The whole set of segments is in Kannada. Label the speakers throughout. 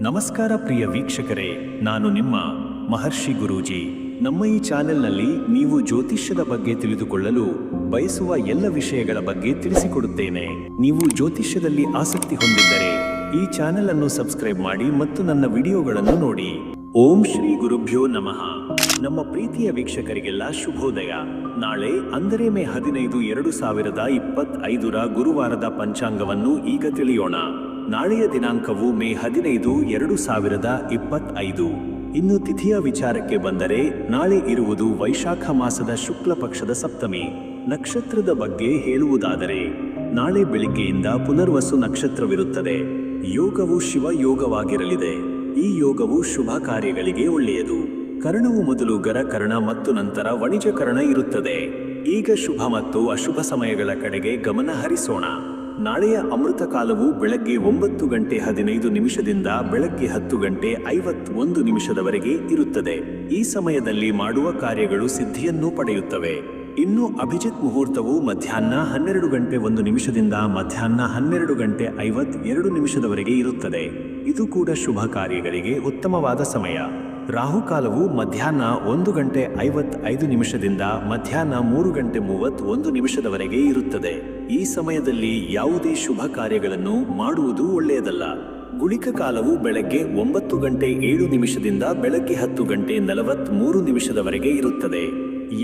Speaker 1: ನಮಸ್ಕಾರ ಪ್ರಿಯ ವೀಕ್ಷಕರೇ, ನಾನು ನಿಮ್ಮ ಮಹರ್ಷಿ ಗುರೂಜಿ. ನಮ್ಮ ಈ ಚಾನೆಲ್ನಲ್ಲಿ ನೀವು ಜ್ಯೋತಿಷ್ಯದ ಬಗ್ಗೆ ತಿಳಿದುಕೊಳ್ಳಲು ಬಯಸುವ ಎಲ್ಲ ವಿಷಯಗಳ ಬಗ್ಗೆ ತಿಳಿಸಿಕೊಡುತ್ತೇನೆ. ನೀವು ಜ್ಯೋತಿಷ್ಯದಲ್ಲಿ ಆಸಕ್ತಿ ಹೊಂದಿದ್ದರೆ ಈ ಚಾನೆಲ್ ಅನ್ನು ಸಬ್ಸ್ಕ್ರೈಬ್ ಮಾಡಿ ಮತ್ತು ನನ್ನ ವಿಡಿಯೋಗಳನ್ನು ನೋಡಿ. ಓಂ ಶ್ರೀ ಗುರುಭ್ಯೋ ನಮಃ. ನಮ್ಮ ಪ್ರೀತಿಯ ವೀಕ್ಷಕರಿಗೆಲ್ಲ ಶುಭೋದಯ. ನಾಳೆ ಅಂದರೆ ಮೇ 15, 2025 ಗುರುವಾರದ ಪಂಚಾಂಗವನ್ನು ಈಗ ತಿಳಿಯೋಣ. ನಾಳೆಯ ದಿನಾಂಕವು ಮೇ 15, 2025. ಇನ್ನು ತಿಥಿಯ ವಿಚಾರಕ್ಕೆ ಬಂದರೆ ನಾಳೆ ಇರುವುದು ವೈಶಾಖ ಮಾಸದ ಶುಕ್ಲ ಪಕ್ಷದ ಸಪ್ತಮಿ. ನಕ್ಷತ್ರದ ಬಗ್ಗೆ ಹೇಳುವುದಾದರೆ ನಾಳೆ ಬೆಳಿಗ್ಗೆಯಿಂದ ಪುನರ್ವಸು ನಕ್ಷತ್ರವಿರುತ್ತದೆ. ಯೋಗವು ಶಿವ ಯೋಗವಾಗಿರಲಿದೆ. ಈ ಯೋಗವು ಶುಭ ಕಾರ್ಯಗಳಿಗೆ ಒಳ್ಳೆಯದು. ಕರ್ಣವು ಮೊದಲು ಗರಕರ್ಣ ಮತ್ತು ನಂತರ ವಣಿಜಕರ್ಣ ಇರುತ್ತದೆ. ಈಗ ಶುಭ ಮತ್ತು ಅಶುಭ ಸಮಯಗಳ ಕಡೆಗೆ ಗಮನ ಹರಿಸೋಣ. ನಾಳೆಯ ಅಮೃತ ಕಾಲವು ಬೆಳಗ್ಗೆ 9:15 ಬೆಳಗ್ಗೆ 10:51 ಇರುತ್ತದೆ. ಈ ಸಮಯದಲ್ಲಿ ಮಾಡುವ ಕಾರ್ಯಗಳು ಸಿದ್ಧಿಯನ್ನು ಪಡೆಯುತ್ತವೆ. ಇನ್ನು ಅಭಿಜಿತ್ ಮುಹೂರ್ತವು ಮಧ್ಯಾಹ್ನ 12:01 ಮಧ್ಯಾಹ್ನ 12:52 ಇರುತ್ತದೆ. ಇದು ಕೂಡ ಶುಭ ಕಾರ್ಯಗಳಿಗೆ ಉತ್ತಮವಾದ ಸಮಯ. ರಾಹುಕಾಲವು ಮಧ್ಯಾಹ್ನ 1:55 ಮಧ್ಯಾಹ್ನ 3:31 ಇರುತ್ತದೆ. ಈ ಸಮಯದಲ್ಲಿ ಯಾವುದೇ ಶುಭ ಕಾರ್ಯಗಳನ್ನು ಮಾಡುವುದು ಒಳ್ಳೆಯದಲ್ಲ. ಗುಳಿಕ ಕಾಲವು ಬೆಳಗ್ಗೆ 9:07 ಬೆಳಗ್ಗೆ 10:43 ಇರುತ್ತದೆ.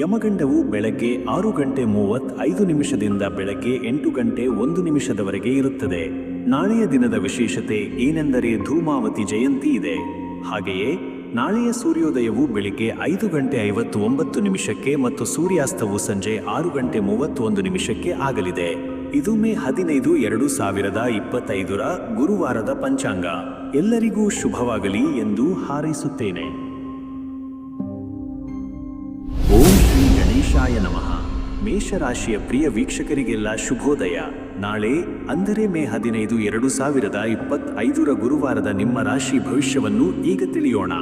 Speaker 1: ಯಮಗಂಡವು ಬೆಳಗ್ಗೆ 6:35 ಬೆಳಗ್ಗೆ 8:01 ಇರುತ್ತದೆ. ನಾಳೆಯ ದಿನದ ವಿಶೇಷತೆ ಏನೆಂದರೆ ಧೂಮಾವತಿ ಜಯಂತಿ ಇದೆ. ಹಾಗೆಯೇ ನಾಳೆಯ ಸೂರ್ಯೋದಯವು ಬೆಳಿಗ್ಗೆ 5:59 ಮತ್ತು ಸೂರ್ಯಾಸ್ತವು ಸಂಜೆ 6:31 ಆಗಲಿದೆ. ಇದು ಮೇ 15, 2025 ಗುರುವಾರದ ಪಂಚಾಂಗ. ಎಲ್ಲರಿಗೂ ಶುಭವಾಗಲಿ ಎಂದು ಹಾರೈಸುತ್ತೇನೆ. ಓಂ ಶ್ರೀ ಗಣೇಶಾಯ ನಮಃ. ಮೇಷರಾಶಿಯ ಪ್ರಿಯ ವೀಕ್ಷಕರಿಗೆಲ್ಲ ಶುಭೋದಯ. ನಾಳೆ ಅಂದರೆ ಮೇ 15, 2025 ಗುರುವಾರದ ನಿಮ್ಮ ರಾಶಿ ಭವಿಷ್ಯವನ್ನು ಈಗ ತಿಳಿಯೋಣ.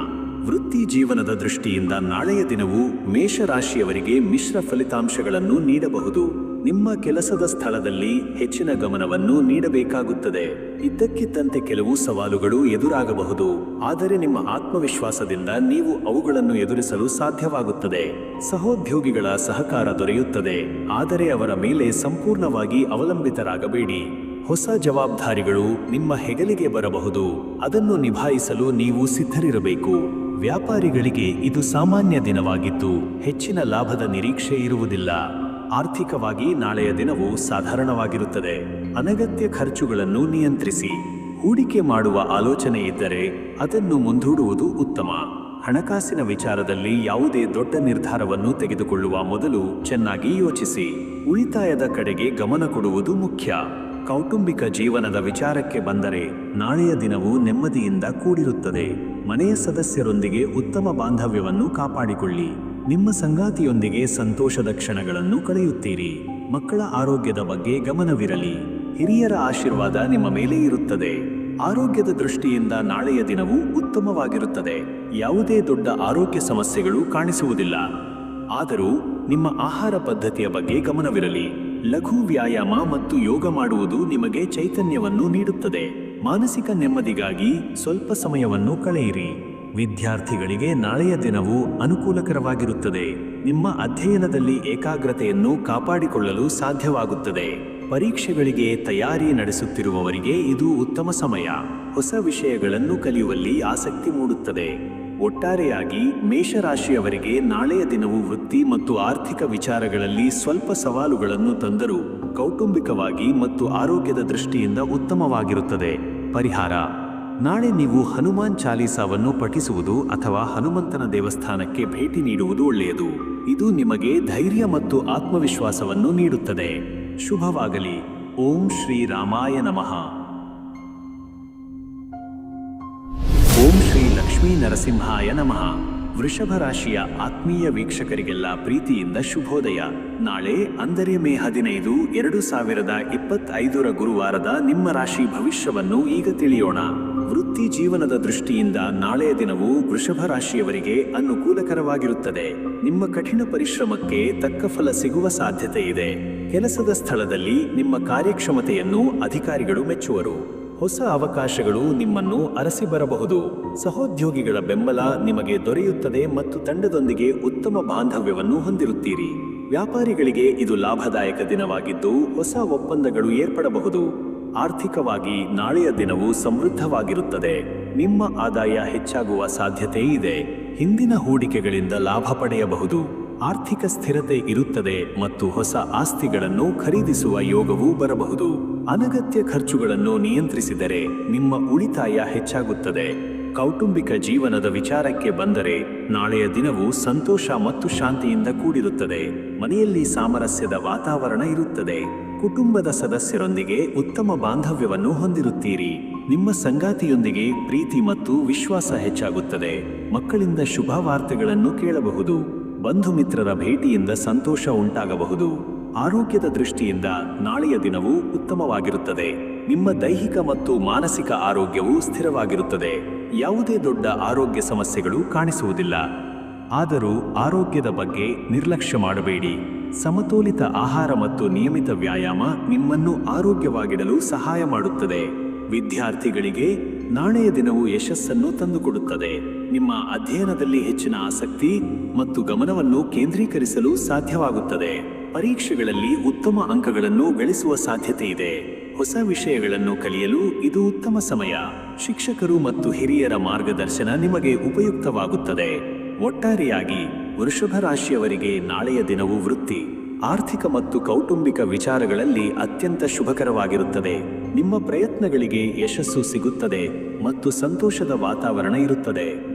Speaker 1: ವೃತ್ತಿ ಜೀವನದ ದೃಷ್ಟಿಯಿಂದ ನಾಳೆಯ ದಿನವು ಮೇಷರಾಶಿಯವರಿಗೆ ಮಿಶ್ರ ಫಲಿತಾಂಶಗಳನ್ನು ನೀಡಬಹುದು. ನಿಮ್ಮ ಕೆಲಸದ ಸ್ಥಳದಲ್ಲಿ ಹೆಚ್ಚಿನ ಗಮನವನ್ನು ನೀಡಬೇಕಾಗುತ್ತದೆ. ಇದ್ದಕ್ಕಿದ್ದಂತೆ ಕೆಲವು ಸವಾಲುಗಳು ಎದುರಾಗಬಹುದು, ಆದರೆ ನಿಮ್ಮ ಆತ್ಮವಿಶ್ವಾಸದಿಂದ ನೀವು ಅವುಗಳನ್ನು ಎದುರಿಸಲು ಸಾಧ್ಯವಾಗುತ್ತದೆ. ಸಹೋದ್ಯೋಗಿಗಳ ಸಹಕಾರ ದೊರೆಯುತ್ತದೆ, ಆದರೆ ಅವರ ಮೇಲೆ ಸಂಪೂರ್ಣವಾಗಿ ಅವಲಂಬಿತರಾಗಬೇಡಿ. ಹೊಸ ಜವಾಬ್ದಾರಿಗಳು ನಿಮ್ಮ ಹೆಗಲಿಗೆ ಬರಬಹುದು, ಅದನ್ನು ನಿಭಾಯಿಸಲು ನೀವು ಸಿದ್ಧರಿರಬೇಕು. ವ್ಯಾಪಾರಿಗಳಿಗೆ ಇದು ಸಾಮಾನ್ಯ ದಿನವಾಗಿದ್ದು ಹೆಚ್ಚಿನ ಲಾಭದ ನಿರೀಕ್ಷೆ ಇರುವುದಿಲ್ಲ. ಆರ್ಥಿಕವಾಗಿ ನಾಳೆಯ ದಿನವು ಸಾಧಾರಣವಾಗಿರುತ್ತದೆ. ಅನಗತ್ಯ ಖರ್ಚುಗಳನ್ನು ನಿಯಂತ್ರಿಸಿ. ಹೂಡಿಕೆ ಮಾಡುವ ಆಲೋಚನೆ ಇದ್ದರೆ ಅದನ್ನು ಮುಂದೂಡುವುದು ಉತ್ತಮ. ಹಣಕಾಸಿನ ವಿಚಾರದಲ್ಲಿ ಯಾವುದೇ ದೊಡ್ಡ ನಿರ್ಧಾರವನ್ನು ತೆಗೆದುಕೊಳ್ಳುವ ಮೊದಲು ಚೆನ್ನಾಗಿ ಯೋಚಿಸಿ. ಉಳಿತಾಯದ ಕಡೆಗೆ ಗಮನ ಕೊಡುವುದು ಮುಖ್ಯ. ಕೌಟುಂಬಿಕ ಜೀವನದ ವಿಚಾರಕ್ಕೆ ಬಂದರೆ ನಾಳೆಯ ದಿನವು ನೆಮ್ಮದಿಯಿಂದ ಕೂಡಿರುತ್ತದೆ. ಮನೆಯ ಸದಸ್ಯರೊಂದಿಗೆ ಉತ್ತಮ ಬಾಂಧವ್ಯವನ್ನು ಕಾಪಾಡಿಕೊಳ್ಳಿ. ನಿಮ್ಮ ಸಂಗಾತಿಯೊಂದಿಗೆ ಸಂತೋಷದ ಕ್ಷಣಗಳನ್ನು ಕಳೆಯುತ್ತೀರಿ. ಮಕ್ಕಳ ಆರೋಗ್ಯದ ಬಗ್ಗೆ ಗಮನವಿರಲಿ. ಹಿರಿಯರ ಆಶೀರ್ವಾದ ನಿಮ್ಮ ಮೇಲೆ ಇರುತ್ತದೆ. ಆರೋಗ್ಯದ ದೃಷ್ಟಿಯಿಂದ ನಾಳೆಯ ದಿನವು ಉತ್ತಮವಾಗಿರುತ್ತದೆ. ಯಾವುದೇ ದೊಡ್ಡ ಆರೋಗ್ಯ ಸಮಸ್ಯೆಗಳು ಕಾಣಿಸುವುದಿಲ್ಲ. ಆದರೂ ನಿಮ್ಮ ಆಹಾರ ಪದ್ಧತಿಯ ಬಗ್ಗೆ ಗಮನವಿರಲಿ. ಲಘು ವ್ಯಾಯಾಮ ಮತ್ತು ಯೋಗ ಮಾಡುವುದು ನಿಮಗೆ ಚೈತನ್ಯವನ್ನು ನೀಡುತ್ತದೆ. ಮಾನಸಿಕ ನೆಮ್ಮದಿಗಾಗಿ ಸ್ವಲ್ಪ ಸಮಯವನ್ನು ಕಳೆಯಿರಿ. ವಿದ್ಯಾರ್ಥಿಗಳಿಗೆ ನಾಳೆಯ ದಿನವು ಅನುಕೂಲಕರವಾಗಿರುತ್ತದೆ. ನಿಮ್ಮ ಅಧ್ಯಯನದಲ್ಲಿ ಏಕಾಗ್ರತೆಯನ್ನು ಕಾಪಾಡಿಕೊಳ್ಳಲು ಸಾಧ್ಯವಾಗುತ್ತದೆ. ಪರೀಕ್ಷೆಗಳಿಗೆ ತಯಾರಿ ನಡೆಸುತ್ತಿರುವವರಿಗೆ ಇದು ಉತ್ತಮ ಸಮಯ. ಹೊಸ ವಿಷಯಗಳನ್ನು ಕಲಿಯುವಲ್ಲಿ ಆಸಕ್ತಿ ಮೂಡುತ್ತದೆ. ಒಟ್ಟಾರೆಯಾಗಿ ಮೇಷರಾಶಿಯವರಿಗೆ ನಾಳೆಯ ದಿನವು ವೃತ್ತಿ ಮತ್ತು ಆರ್ಥಿಕ ವಿಚಾರಗಳಲ್ಲಿ ಸ್ವಲ್ಪ ಸವಾಲುಗಳನ್ನು ತಂದರೂ ಕೌಟುಂಬಿಕವಾಗಿ ಮತ್ತು ಆರೋಗ್ಯದ ದೃಷ್ಟಿಯಿಂದ ಉತ್ತಮವಾಗಿರುತ್ತದೆ. ಪರಿಹಾರ: ನಾಳೆ ನೀವು ಹನುಮಾನ್ ಚಾಲೀಸಾವನ್ನು ಪಠಿಸುವುದು ಅಥವಾ ಹನುಮಂತನ ದೇವಸ್ಥಾನಕ್ಕೆ ಭೇಟಿ ನೀಡುವುದು ಒಳ್ಳೆಯದು. ಇದು ನಿಮಗೆ ಧೈರ್ಯ ಮತ್ತು ಆತ್ಮವಿಶ್ವಾಸವನ್ನು ನೀಡುತ್ತದೆ. ಶುಭವಾಗಲಿ. ಓಂ ಶ್ರೀ ರಾಮಾಯ ನಮಃ. ಓಂ ಶ್ರೀ ಲಕ್ಷ್ಮೀ ನರಸಿಂಹಾಯ ನಮಃ. ವೃಷಭ ರಾಶಿಯ ಆತ್ಮೀಯ ವೀಕ್ಷಕರಿಗೆಲ್ಲ ಪ್ರೀತಿಯಿಂದ ಶುಭೋದಯ. ನಾಳೆ ಅಂದರೆ ಮೇ 15, 2025 ಗುರುವಾರದ ನಿಮ್ಮ ರಾಶಿ ಭವಿಷ್ಯವನ್ನು ಈಗ ತಿಳಿಯೋಣ. ವೃತ್ತಿ ಜೀವನದ ದೃಷ್ಟಿಯಿಂದ ನಾಳೆಯ ದಿನವು ವೃಷಭ ರಾಶಿಯವರಿಗೆ ಅನುಕೂಲಕರವಾಗಿರುತ್ತದೆ. ನಿಮ್ಮ ಕಠಿಣ ಪರಿಶ್ರಮಕ್ಕೆ ತಕ್ಕ ಫಲ ಸಿಗುವ ಸಾಧ್ಯತೆ ಇದೆ. ಕೆಲಸದ ಸ್ಥಳದಲ್ಲಿ ನಿಮ್ಮ ಕಾರ್ಯಕ್ಷಮತೆಯನ್ನು ಅಧಿಕಾರಿಗಳು ಮೆಚ್ಚುವರು. ಹೊಸ ಅವಕಾಶಗಳು ನಿಮ್ಮನ್ನು ಅರಸಿ ಬರಬಹುದು. ಸಹೋದ್ಯೋಗಿಗಳ ಬೆಂಬಲ ನಿಮಗೆ ದೊರೆಯುತ್ತದೆ ಮತ್ತು ತಂಡದೊಂದಿಗೆ ಉತ್ತಮ ಬಾಂಧವ್ಯವನ್ನು ಹೊಂದಿರುತ್ತೀರಿ. ವ್ಯಾಪಾರಿಗಳಿಗೆ ಇದು ಲಾಭದಾಯಕ ದಿನವಾಗಿದ್ದು ಹೊಸ ಒಪ್ಪಂದಗಳು ಏರ್ಪಡಬಹುದು. ಆರ್ಥಿಕವಾಗಿ ನಾಳೆಯ ದಿನವು ಸಮೃದ್ಧವಾಗಿರುತ್ತದೆ. ನಿಮ್ಮ ಆದಾಯ ಹೆಚ್ಚಾಗುವ ಸಾಧ್ಯತೆ ಇದೆ. ಹಿಂದಿನ ಹೂಡಿಕೆಗಳಿಂದ ಲಾಭ ಪಡೆಯಬಹುದು. ಆರ್ಥಿಕ ಸ್ಥಿರತೆ ಇರುತ್ತದೆ ಮತ್ತು ಹೊಸ ಆಸ್ತಿಗಳನ್ನು ಖರೀದಿಸುವ ಯೋಗವೂ ಬರಬಹುದು. ಅನಗತ್ಯ ಖರ್ಚುಗಳನ್ನು ನಿಯಂತ್ರಿಸಿದರೆ ನಿಮ್ಮ ಉಳಿತಾಯ ಹೆಚ್ಚಾಗುತ್ತದೆ. ಕೌಟುಂಬಿಕ ಜೀವನದ ವಿಚಾರಕ್ಕೆ ಬಂದರೆ ನಾಳೆಯ ದಿನವು ಸಂತೋಷ ಮತ್ತು ಶಾಂತಿಯಿಂದ ಕೂಡಿರುತ್ತದೆ. ಮನೆಯಲ್ಲಿ ಸಾಮರಸ್ಯದ ವಾತಾವರಣ ಇರುತ್ತದೆ. ಕುಟುಂಬದ ಸದಸ್ಯರೊಂದಿಗೆ ಉತ್ತಮ ಬಾಂಧವ್ಯವನ್ನು ಹೊಂದಿರುತ್ತೀರಿ. ನಿಮ್ಮ ಸಂಗಾತಿಯೊಂದಿಗೆ ಪ್ರೀತಿ ಮತ್ತು ವಿಶ್ವಾಸ ಹೆಚ್ಚಾಗುತ್ತದೆ. ಮಕ್ಕಳಿಂದ ಶುಭ ವಾರ್ತೆಗಳನ್ನು ಕೇಳಬಹುದು. ಬಂಧು ಮಿತ್ರರ ಭೇಟಿಯಿಂದ ಸಂತೋಷ ಉಂಟಾಗಬಹುದು. ಆರೋಗ್ಯದ ದೃಷ್ಟಿಯಿಂದ ನಾಳೆಯ ದಿನವು ಉತ್ತಮವಾಗಿರುತ್ತದೆ. ನಿಮ್ಮ ದೈಹಿಕ ಮತ್ತು ಮಾನಸಿಕ ಆರೋಗ್ಯವು ಸ್ಥಿರವಾಗಿರುತ್ತದೆ. ಯಾವುದೇ ದೊಡ್ಡ ಆರೋಗ್ಯ ಸಮಸ್ಯೆಗಳು ಕಾಣಿಸುವುದಿಲ್ಲ. ಆದರೂ ಆರೋಗ್ಯದ ಬಗ್ಗೆ ನಿರ್ಲಕ್ಷ್ಯ ಮಾಡಬೇಡಿ. ಸಮತೋಲಿತ ಆಹಾರ ಮತ್ತು ನಿಯಮಿತ ವ್ಯಾಯಾಮ ನಿಮ್ಮನ್ನು ಆರೋಗ್ಯವಾಗಿಡಲು ಸಹಾಯ ಮಾಡುತ್ತದೆ. ವಿದ್ಯಾರ್ಥಿಗಳಿಗೆ ನಾಳೆಯ ದಿನವು ಯಶಸ್ಸನ್ನು ತಂದುಕೊಡುತ್ತದೆ. ನಿಮ್ಮ ಅಧ್ಯಯನದಲ್ಲಿ ಹೆಚ್ಚಿನ ಆಸಕ್ತಿ ಮತ್ತು ಗಮನವನ್ನು ಕೇಂದ್ರೀಕರಿಸಲು ಸಾಧ್ಯವಾಗುತ್ತದೆ. ಪರೀಕ್ಷೆಗಳಲ್ಲಿ ಉತ್ತಮ ಅಂಕಗಳನ್ನು ಗಳಿಸುವ ಸಾಧ್ಯತೆ ಇದೆ. ಹೊಸ ವಿಷಯಗಳನ್ನು ಕಲಿಯಲು ಇದು ಉತ್ತಮ ಸಮಯ. ಶಿಕ್ಷಕರು ಮತ್ತು ಹಿರಿಯರ ಮಾರ್ಗದರ್ಶನ ನಿಮಗೆ ಉಪಯುಕ್ತವಾಗುತ್ತದೆ. ಒಟ್ಟಾರೆಯಾಗಿ ವೃಷಭ ರಾಶಿಯವರಿಗೆ ನಾಳೆಯ ದಿನವು ವೃತ್ತಿ, ಆರ್ಥಿಕ ಮತ್ತು ಕೌಟುಂಬಿಕ ವಿಚಾರಗಳಲ್ಲಿ ಅತ್ಯಂತ ಶುಭಕರವಾಗಿರುತ್ತದೆ. ನಿಮ್ಮ ಪ್ರಯತ್ನಗಳಿಗೆ ಯಶಸ್ಸು ಸಿಗುತ್ತದೆ ಮತ್ತು ಸಂತೋಷದ ವಾತಾವರಣ ಇರುತ್ತದೆ.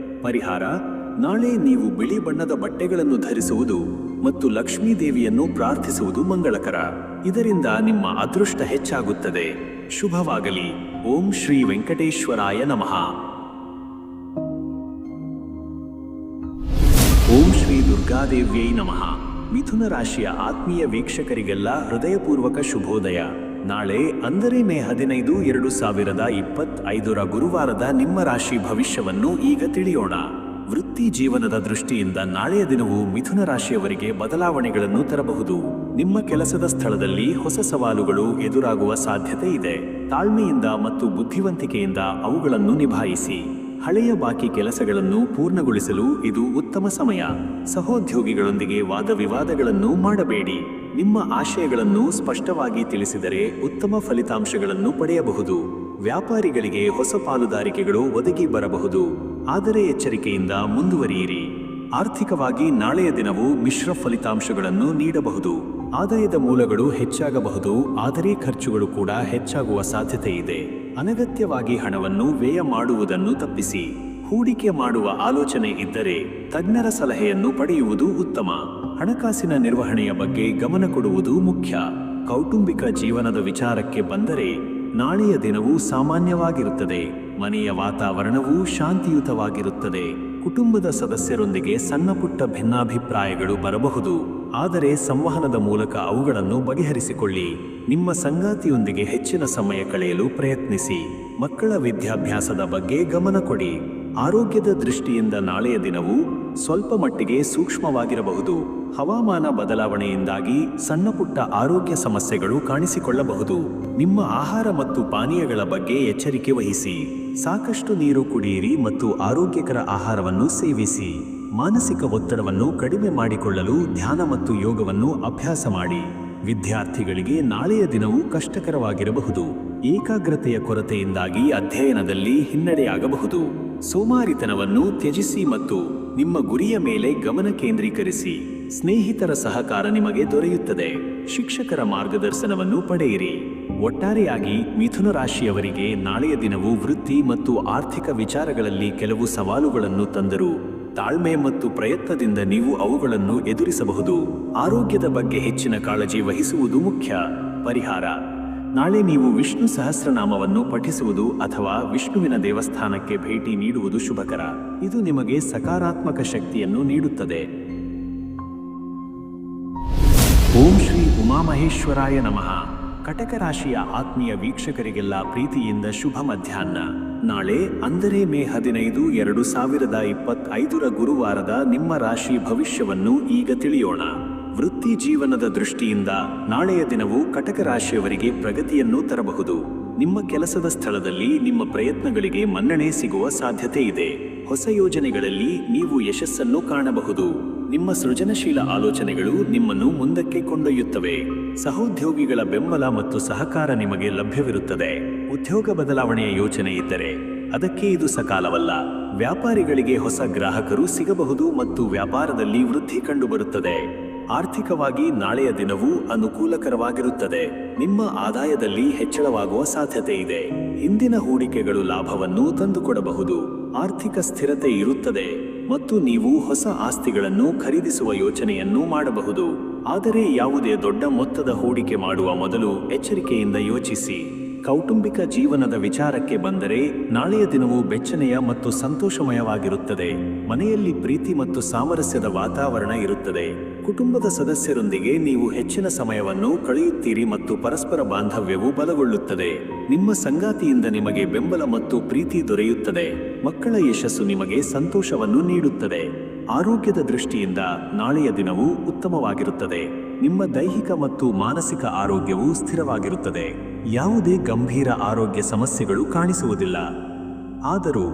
Speaker 1: ಪರಿಹಾರ: ನಾಳೆ ನೀವು ಬಿಳಿ ಬಣ್ಣದ ಬಟ್ಟೆಗಳನ್ನು ಧರಿಸುವುದು ಮತ್ತು ಲಕ್ಷ್ಮೀ ದೇವಿಯನ್ನು ಪ್ರಾರ್ಥಿಸುವುದು ಮಂಗಳಕರ. ಇದರಿಂದ ನಿಮ್ಮ ಅದೃಷ್ಟ ಹೆಚ್ಚಾಗುತ್ತದೆ. ಶುಭವಾಗಲಿ. ಓಂ ಶ್ರೀ ವೆಂಕಟೇಶ್ವರಾಯ ನಮಃ. ಓಂ ಶ್ರೀ ದುರ್ಗಾದೇವ್ಯೈ ನಮಃ. ಮಿಥುನ ರಾಶಿಯ ಆತ್ಮೀಯ ವೀಕ್ಷಕರಿಗೆಲ್ಲ ಹೃದಯಪೂರ್ವಕ ಶುಭೋದಯ. ನಾಳೆ ಅಂದರೆ ಮೇ 15, 2025 ಗುರುವಾರದ ನಿಮ್ಮ ರಾಶಿ ಭವಿಷ್ಯವನ್ನು ಈಗ ತಿಳಿಯೋಣ. ವೃತ್ತಿ ಜೀವನದ ದೃಷ್ಟಿಯಿಂದ ನಾಳೆಯ ದಿನವು ಮಿಥುನ ರಾಶಿಯವರಿಗೆ ಬದಲಾವಣೆಗಳನ್ನು ತರಬಹುದು. ನಿಮ್ಮ ಕೆಲಸದ ಸ್ಥಳದಲ್ಲಿ ಹೊಸ ಸವಾಲುಗಳು ಎದುರಾಗುವ ಸಾಧ್ಯತೆ ಇದೆ. ತಾಳ್ಮೆಯಿಂದ ಮತ್ತು ಬುದ್ಧಿವಂತಿಕೆಯಿಂದ ಅವುಗಳನ್ನು ನಿಭಾಯಿಸಿ. ಹಳೆಯ ಬಾಕಿ ಕೆಲಸಗಳನ್ನು ಪೂರ್ಣಗೊಳಿಸಲು ಇದು ಉತ್ತಮ ಸಮಯ. ಸಹೋದ್ಯೋಗಿಗಳೊಂದಿಗೆ ವಾದವಿವಾದಗಳನ್ನು ಮಾಡಬೇಡಿ. ನಿಮ್ಮ ಆಶಯಗಳನ್ನು ಸ್ಪಷ್ಟವಾಗಿ ತಿಳಿಸಿದರೆ ಉತ್ತಮ ಫಲಿತಾಂಶಗಳನ್ನು ಪಡೆಯಬಹುದು. ವ್ಯಾಪಾರಿಗಳಿಗೆ ಹೊಸ ಪಾಲುದಾರಿಕೆಗಳು ಒದಗಿ ಬರಬಹುದು, ಆದರೆ ಎಚ್ಚರಿಕೆಯಿಂದ ಮುಂದುವರಿಯಿರಿ. ಆರ್ಥಿಕವಾಗಿ ನಾಳೆಯ ದಿನವು ಮಿಶ್ರ ಫಲಿತಾಂಶಗಳನ್ನು ನೀಡಬಹುದು. ಆದಾಯದ ಮೂಲಗಳು ಹೆಚ್ಚಾಗಬಹುದು, ಆದರೆ ಖರ್ಚುಗಳು ಕೂಡ ಹೆಚ್ಚಾಗುವ ಸಾಧ್ಯತೆ ಇದೆ. ಅನಗತ್ಯವಾಗಿ ಹಣವನ್ನು ವ್ಯಯ ಮಾಡುವುದನ್ನು ತಪ್ಪಿಸಿ. ಹೂಡಿಕೆ ಮಾಡುವ ಆಲೋಚನೆ ಇದ್ದರೆ ತಜ್ಞರ ಸಲಹೆಯನ್ನು ಪಡೆಯುವುದು ಉತ್ತಮ. ಹಣಕಾಸಿನ ನಿರ್ವಹಣೆಯ ಬಗ್ಗೆ ಗಮನ ಕೊಡುವುದು ಮುಖ್ಯ. ಕೌಟುಂಬಿಕ ಜೀವನದ ವಿಚಾರಕ್ಕೆ ಬಂದರೆ ನಾಳೆಯ ದಿನವೂ ಸಾಮಾನ್ಯವಾಗಿರುತ್ತದೆ. ಮನೆಯ ವಾತಾವರಣವೂ ಶಾಂತಿಯುತವಾಗಿರುತ್ತದೆ. ಕುಟುಂಬದ ಸದಸ್ಯರೊಂದಿಗೆ ಸಣ್ಣಪುಟ್ಟ ಭಿನ್ನಾಭಿಪ್ರಾಯಗಳು ಬರಬಹುದು, ಆದರೆ ಸಂವಹನದ ಮೂಲಕ ಅವುಗಳನ್ನು ಬಗೆಹರಿಸಿಕೊಳ್ಳಿ. ನಿಮ್ಮ ಸಂಗಾತಿಯೊಂದಿಗೆ ಹೆಚ್ಚಿನ ಸಮಯ ಕಳೆಯಲು ಪ್ರಯತ್ನಿಸಿ. ಮಕ್ಕಳ ವಿದ್ಯಾಭ್ಯಾಸದ ಬಗ್ಗೆ ಗಮನ ಕೊಡಿ. ಆರೋಗ್ಯದ ದೃಷ್ಟಿಯಿಂದ ನಾಳೆಯ ದಿನವು ಸ್ವಲ್ಪ ಮಟ್ಟಿಗೆ ಸೂಕ್ಷ್ಮವಾಗಿರಬಹುದು. ಹವಾಮಾನ ಬದಲಾವಣೆಯಿಂದಾಗಿ ಸಣ್ಣಪುಟ್ಟ ಆರೋಗ್ಯ ಸಮಸ್ಯೆಗಳು ಕಾಣಿಸಿಕೊಳ್ಳಬಹುದು. ನಿಮ್ಮ ಆಹಾರ ಮತ್ತು ಪಾನೀಯಗಳ ಬಗ್ಗೆ ಎಚ್ಚರಿಕೆ ವಹಿಸಿ. ಸಾಕಷ್ಟು ನೀರು ಕುಡಿಯಿರಿ ಮತ್ತು ಆರೋಗ್ಯಕರ ಆಹಾರವನ್ನು ಸೇವಿಸಿ. ಮಾನಸಿಕ ಒತ್ತಡವನ್ನು ಕಡಿಮೆ ಮಾಡಿಕೊಳ್ಳಲು ಧ್ಯಾನ ಮತ್ತು ಯೋಗವನ್ನು ಅಭ್ಯಾಸ ಮಾಡಿ. ವಿದ್ಯಾರ್ಥಿಗಳಿಗೆ ನಾಳೆಯ ದಿನವು ಕಷ್ಟಕರವಾಗಿರಬಹುದು. ಏಕಾಗ್ರತೆಯ ಕೊರತೆಯಿಂದಾಗಿ ಅಧ್ಯಯನದಲ್ಲಿ ಹಿನ್ನಡೆಯಾಗಬಹುದು. ಸೋಮಾರಿತನವನ್ನು ತ್ಯಜಿಸಿ ಮತ್ತು ನಿಮ್ಮ ಗುರಿಯ ಮೇಲೆ ಗಮನ ಕೇಂದ್ರೀಕರಿಸಿ. ಸ್ನೇಹಿತರ ಸಹಕಾರ ನಿಮಗೆ ದೊರೆಯುತ್ತದೆ. ಶಿಕ್ಷಕರ ಮಾರ್ಗದರ್ಶನವನ್ನು ಪಡೆಯಿರಿ. ಒಟ್ಟಾರೆಯಾಗಿ ಮಿಥುನ ರಾಶಿಯವರಿಗೆ ನಾಳೆಯ ದಿನವು ವೃತ್ತಿ ಮತ್ತು ಆರ್ಥಿಕ ವಿಚಾರಗಳಲ್ಲಿ ಕೆಲವು ಸವಾಲುಗಳನ್ನು ತಂದರೂ ತಾಳ್ಮೆ ಮತ್ತು ಪ್ರಯತ್ನದಿಂದ ನೀವು ಅವುಗಳನ್ನು ಎದುರಿಸಬಹುದು. ಆರೋಗ್ಯದ ಬಗ್ಗೆ ಹೆಚ್ಚಿನ ಕಾಳಜಿ ವಹಿಸುವುದು ಮುಖ್ಯ. ಪರಿಹಾರ: ನಾಳೆ ನೀವು ವಿಷ್ಣು ಸಹಸ್ರನಾಮವನ್ನು ಪಠಿಸುವುದು ಅಥವಾ ವಿಷ್ಣುವಿನ ದೇವಸ್ಥಾನಕ್ಕೆ ಭೇಟಿ ನೀಡುವುದು ಶುಭಕರ. ಇದು ನಿಮಗೆ ಸಕಾರಾತ್ಮಕ ಶಕ್ತಿಯನ್ನು ನೀಡುತ್ತದೆ. ಓಂ ಶ್ರೀ ಉಮಾಮಹೇಶ್ವರಾಯ ನಮಃ. ಕಟಕ ರಾಶಿಯ ಆತ್ಮೀಯ ವೀಕ್ಷಕರಿಗೆಲ್ಲ ಪ್ರೀತಿಯಿಂದ ಶುಭ ಮಧ್ಯಾಹ್ನ. ನಾಳೆ ಅಂದರೆ ಮೇ 15, 2025 ಗುರುವಾರದ ನಿಮ್ಮ ರಾಶಿ ಭವಿಷ್ಯವನ್ನು ಈಗ ತಿಳಿಯೋಣ. ವೃತ್ತಿ ಜೀವನದ ದೃಷ್ಟಿಯಿಂದ ನಾಳೆಯ ದಿನವು ಕಟಕ ರಾಶಿಯವರಿಗೆ ಪ್ರಗತಿಯನ್ನು ತರಬಹುದು. ನಿಮ್ಮ ಕೆಲಸದ ಸ್ಥಳದಲ್ಲಿ ನಿಮ್ಮ ಪ್ರಯತ್ನಗಳಿಗೆ ಮನ್ನಣೆ ಸಿಗುವ ಸಾಧ್ಯತೆ ಇದೆ. ಹೊಸ ಯೋಜನೆಗಳಲ್ಲಿ ನೀವು ಯಶಸ್ಸನ್ನು ಕಾಣಬಹುದು. ನಿಮ್ಮ ಸೃಜನಶೀಲ ಆಲೋಚನೆಗಳು ನಿಮ್ಮನ್ನು ಮುಂದಕ್ಕೆ ಕೊಂಡೊಯ್ಯುತ್ತವೆ. ಸಹೋದ್ಯೋಗಿಗಳ ಬೆಂಬಲ ಮತ್ತು ಸಹಕಾರ ನಿಮಗೆ ಲಭ್ಯವಿರುತ್ತದೆ. ಉದ್ಯೋಗ ಬದಲಾವಣೆಯ ಯೋಚನೆ ಇದ್ದರೆ ಅದಕ್ಕೆ ಇದು ಸಕಾಲವಲ್ಲ. ವ್ಯಾಪಾರಿಗಳಿಗೆ ಹೊಸ ಗ್ರಾಹಕರು ಸಿಗಬಹುದು ಮತ್ತು ವ್ಯಾಪಾರದಲ್ಲಿ ವೃದ್ಧಿ ಕಂಡುಬರುತ್ತದೆ. ಆರ್ಥಿಕವಾಗಿ ನಾಳೆಯ ದಿನವೂ ಅನುಕೂಲಕರವಾಗಿರುತ್ತದೆ. ನಿಮ್ಮ ಆದಾಯದಲ್ಲಿ ಹೆಚ್ಚಳವಾಗುವ ಸಾಧ್ಯತೆ ಇದೆ. ಹಿಂದಿನ ಹೂಡಿಕೆಗಳು ಲಾಭವನ್ನು ತಂದುಕೊಡಬಹುದು. ಆರ್ಥಿಕ ಸ್ಥಿರತೆ ಇರುತ್ತದೆ ಮತ್ತು ನೀವು ಹೊಸ ಆಸ್ತಿಗಳನ್ನು ಖರೀದಿಸುವ ಯೋಚನೆಯನ್ನು ಮಾಡಬಹುದು. ಆದರೆ ಯಾವುದೇ ದೊಡ್ಡ ಮೊತ್ತದ ಹೂಡಿಕೆ ಮಾಡುವ ಮೊದಲು ಎಚ್ಚರಿಕೆಯಿಂದ ಯೋಚಿಸಿ. ಕೌಟುಂಬಿಕ ಜೀವನದ ವಿಚಾರಕ್ಕೆ ಬಂದರೆ ನಾಳೆಯ ದಿನವು ಬೆಚ್ಚನೆಯ ಮತ್ತು ಸಂತೋಷಮಯವಾಗಿರುತ್ತದೆ. ಮನೆಯಲ್ಲಿ ಪ್ರೀತಿ ಮತ್ತು ಸಾಮರಸ್ಯದ ವಾತಾವರಣ ಇರುತ್ತದೆ. ಕುಟುಂಬದ ಸದಸ್ಯರೊಂದಿಗೆ ನೀವು ಹೆಚ್ಚಿನ ಸಮಯವನ್ನು ಕಳೆಯುತ್ತೀರಿ ಮತ್ತು ಪರಸ್ಪರ ಬಾಂಧವ್ಯವು ಬಲಗೊಳ್ಳುತ್ತದೆ. ನಿಮ್ಮ ಸಂಗಾತಿಯಿಂದ ನಿಮಗೆ ಬೆಂಬಲ ಮತ್ತು ಪ್ರೀತಿ ದೊರೆಯುತ್ತದೆ. ಮಕ್ಕಳ ಯಶಸ್ಸು ನಿಮಗೆ ಸಂತೋಷವನ್ನು ನೀಡುತ್ತದೆ. ಆರೋಗ್ಯದ ದೃಷ್ಟಿಯಿಂದ ನಾಳೆಯ ದಿನವು ಉತ್ತಮವಾಗಿರುತ್ತದೆ. ನಿಮ್ಮ ದೈಹಿಕ ಮತ್ತು ಮಾನಸಿಕ ಆರೋಗ್ಯವು ಸ್ಥಿರವಾಗಿರುತ್ತದೆ. ಯಾವುದೇ ಗಂಭೀರ ಆರೋಗ್ಯ ಸಮಸ್ಯೆಗಳು ಕಾಣಿಸುವುದಿಲ್ಲ. ಆದರೂ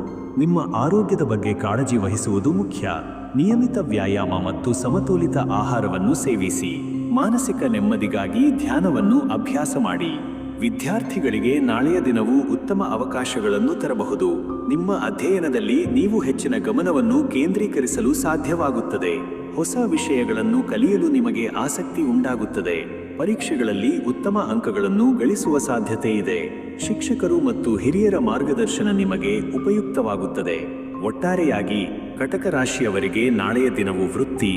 Speaker 1: ನಿಮ್ಮ ಆರೋಗ್ಯದ ಬಗ್ಗೆ ಕಾಳಜಿ ವಹಿಸುವುದು ಮುಖ್ಯ. ನಿಯಮಿತ ವ್ಯಾಯಾಮ ಮತ್ತು ಸಮತೋಲಿತ ಆಹಾರವನ್ನು ಸೇವಿಸಿ. ಮಾನಸಿಕ ನೆಮ್ಮದಿಗಾಗಿ ಧ್ಯಾನವನ್ನು ಅಭ್ಯಾಸ ಮಾಡಿ. ವಿದ್ಯಾರ್ಥಿಗಳಿಗೆ ನಾಳೆಯ ದಿನವು ಉತ್ತಮ ಅವಕಾಶಗಳನ್ನು ತರಬಹುದು. ನಿಮ್ಮ ಅಧ್ಯಯನದಲ್ಲಿ ನೀವು ಹೆಚ್ಚಿನ ಗಮನವನ್ನು ಕೇಂದ್ರೀಕರಿಸಲು ಸಾಧ್ಯವಾಗುತ್ತದೆ. ಹೊಸ ವಿಷಯಗಳನ್ನು ಕಲಿಯಲು ನಿಮಗೆ ಆಸಕ್ತಿ ಉಂಟಾಗುತ್ತದೆ. ಪರೀಕ್ಷೆಗಳಲ್ಲಿ ಉತ್ತಮ ಅಂಕಗಳನ್ನು ಗಳಿಸುವ ಸಾಧ್ಯತೆ ಇದೆ. ಶಿಕ್ಷಕರು ಮತ್ತು ಹಿರಿಯರ ಮಾರ್ಗದರ್ಶನ ನಿಮಗೆ ಉಪಯುಕ್ತವಾಗುತ್ತದೆ. ಒಟ್ಟಾರೆಯಾಗಿ ಕಟಕ ರಾಶಿಯವರಿಗೆ ನಾಳೆಯ ದಿನವು ವೃತ್ತಿ,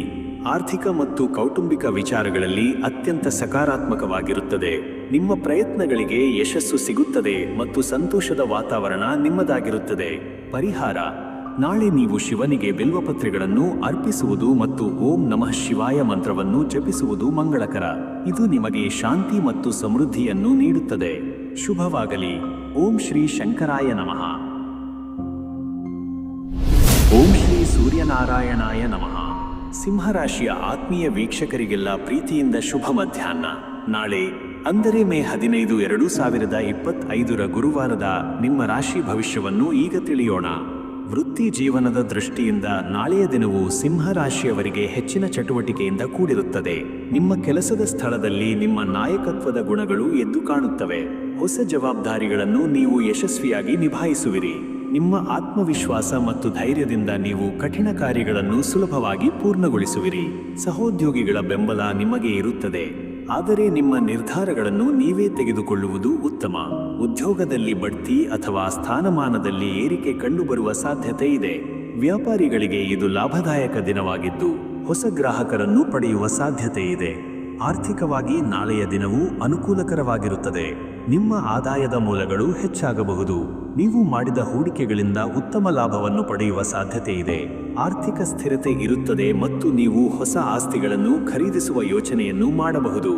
Speaker 1: ಆರ್ಥಿಕ ಮತ್ತು ಕೌಟುಂಬಿಕ ವಿಚಾರಗಳಲ್ಲಿ ಅತ್ಯಂತ ಸಕಾರಾತ್ಮಕವಾಗಿರುತ್ತದೆ. ನಿಮ್ಮ ಪ್ರಯತ್ನಗಳಿಗೆ ಯಶಸ್ಸು ಸಿಗುತ್ತದೆ ಮತ್ತು ಸಂತೋಷದ ವಾತಾವರಣ ನಿಮ್ಮದಾಗಿರುತ್ತದೆ. ಪರಿಹಾರ: ನಾಳೆ ನೀವು ಶಿವನಿಗೆ ಬಿಲ್ವಪತ್ರೆಗಳನ್ನು ಅರ್ಪಿಸುವುದು ಮತ್ತು ಓಂ ನಮಃ ಶಿವಾಯ ಮಂತ್ರವನ್ನು ಜಪಿಸುವುದು ಮಂಗಳಕರ. ಇದು ನಿಮಗೆ ಶಾಂತಿ ಮತ್ತು ಸಮೃದ್ಧಿಯನ್ನು ನೀಡುತ್ತದೆ. ಶುಭವಾಗಲಿ. ಓಂ ಶ್ರೀ ಶಂಕರಾಯ ನಮಃ. ಓಂ ಶ್ರೀ ಸೂರ್ಯನಾರಾಯಣಾಯ ನಮಃ. ಸಿಂಹರಾಶಿಯ ಆತ್ಮೀಯ ವೀಕ್ಷಕರಿಗೆಲ್ಲ ಪ್ರೀತಿಯಿಂದ ಶುಭ ಮಧ್ಯಾಹ್ನ. ನಾಳೆ ಅಂದರೆ ಮೇ 15, 2025 ಗುರುವಾರದ ನಿಮ್ಮ ರಾಶಿ ಭವಿಷ್ಯವನ್ನು ಈಗ ತಿಳಿಯೋಣ. ವೃತ್ತಿ ಜೀವನದ ದೃಷ್ಟಿಯಿಂದ ನಾಳೆಯ ದಿನವು ಸಿಂಹರಾಶಿಯವರಿಗೆ ಹೆಚ್ಚಿನ ಚಟುವಟಿಕೆಯಿಂದ ಕೂಡಿರುತ್ತದೆ. ನಿಮ್ಮ ಕೆಲಸದ ಸ್ಥಳದಲ್ಲಿ ನಿಮ್ಮ ನಾಯಕತ್ವದ ಗುಣಗಳು ಎದ್ದು ಕಾಣುತ್ತವೆ. ಹೊಸ ಜವಾಬ್ದಾರಿಗಳನ್ನು ನೀವು ಯಶಸ್ವಿಯಾಗಿ ನಿಭಾಯಿಸುವಿರಿ. ನಿಮ್ಮ ಆತ್ಮವಿಶ್ವಾಸ ಮತ್ತು ಧೈರ್ಯದಿಂದ ನೀವು ಕಠಿಣ ಕಾರ್ಯಗಳನ್ನು ಸುಲಭವಾಗಿ ಪೂರ್ಣಗೊಳಿಸುವಿರಿ. ಸಹೋದ್ಯೋಗಿಗಳ ಬೆಂಬಲ ನಿಮಗೆ ಇರುತ್ತದೆ, ಆದರೆ ನಿಮ್ಮ ನಿರ್ಧಾರಗಳನ್ನು ನೀವೇ ತೆಗೆದುಕೊಳ್ಳುವುದು ಉತ್ತಮ. ಉದ್ಯೋಗದಲ್ಲಿ ಬಡ್ತಿ ಅಥವಾ ಸ್ಥಾನಮಾನದಲ್ಲಿ ಏರಿಕೆ ಕಂಡುಬರುವ ಸಾಧ್ಯತೆ ಇದೆ. ವ್ಯಾಪಾರಿಗಳಿಗೆ ಇದು ಲಾಭದಾಯಕ ದಿನವಾಗಿದ್ದು ಹೊಸ ಗ್ರಾಹಕರನ್ನು ಪಡೆಯುವ ಸಾಧ್ಯತೆ ಇದೆ. ಆರ್ಥಿಕವಾಗಿ ನಾಳೆಯ ದಿನವೂ ಅನುಕೂಲಕರವಾಗಿರುತ್ತದೆ. ನಿಮ್ಮ ಆದಾಯದ ಮೂಲಗಳು ಹೆಚ್ಚಾಗಬಹುದು. ನೀವು ಮಾಡಿದ ಹೂಡಿಕೆಗಳಿಂದ ಉತ್ತಮ ಲಾಭವನ್ನು ಪಡೆಯುವ ಸಾಧ್ಯತೆ ಇದೆ. ಆರ್ಥಿಕ ಸ್ಥಿರತೆ ಇರುತ್ತದೆ ಮತ್ತು ನೀವು ಹೊಸ ಆಸ್ತಿಗಳನ್ನು ಖರೀದಿಸುವ ಯೋಚನೆಯನ್ನು ಮಾಡಬಹುದು.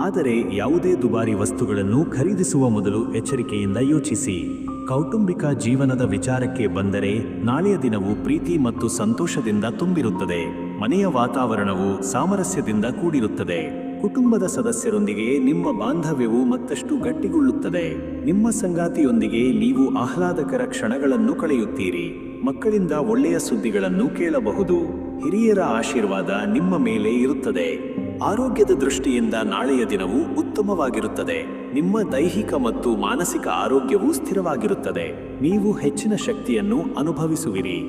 Speaker 1: ಆದರೆ ಯಾವುದೇ ದುಬಾರಿ ವಸ್ತುಗಳನ್ನು ಖರೀದಿಸುವ ಮೊದಲು ಎಚ್ಚರಿಕೆಯಿಂದ ಯೋಚಿಸಿ. ಕೌಟುಂಬಿಕ ಜೀವನದ ವಿಚಾರಕ್ಕೆ ಬಂದರೆ ನಾಳೆಯ ದಿನವು ಪ್ರೀತಿ ಮತ್ತು ಸಂತೋಷದಿಂದ ತುಂಬಿರುತ್ತದೆ. ಮನೆಯ ವಾತಾವರಣವು ಸಾಮರಸ್ಯದಿಂದ ಕೂಡಿರುತ್ತದೆ. ಕುಟುಂಬದ ಸದಸ್ಯರೊಂದಿಗೆ ನಿಮ್ಮ ಬಾಂಧವ್ಯವು ಮತ್ತಷ್ಟು ಗಟ್ಟಿಗೊಳ್ಳುತ್ತದೆ. ನಿಮ್ಮ ಸಂಗಾತಿಯೊಂದಿಗೆ ನೀವು ಆಹ್ಲಾದಕರ ಕ್ಷಣಗಳನ್ನು ಕಳೆಯುತ್ತೀರಿ. ಮಕ್ಕಳಿಂದ ಒಳ್ಳೆಯ ಸುದ್ದಿಗಳನ್ನು ಕೇಳಬಹುದು. ಹಿರಿಯರ ಆಶೀರ್ವಾದ ನಿಮ್ಮ ಮೇಲೆ ಇರುತ್ತದೆ. ಆರೋಗ್ಯದ ದೃಷ್ಟಿಯಿಂದ ನಾಳೆಯ ದಿನವು ಉತ್ತಮವಾಗಿರುತ್ತದೆ. ನಿಮ್ಮ ದೈಹಿಕ ಮತ್ತು ಮಾನಸಿಕ ಆರೋಗ್ಯವು ಸ್ಥಿರವಾಗಿರುತ್ತದೆ. ನೀವು ಹೆಚ್ಚಿನ ಶಕ್ತಿಯನ್ನು ಅನುಭವಿಸುವಿರಿ.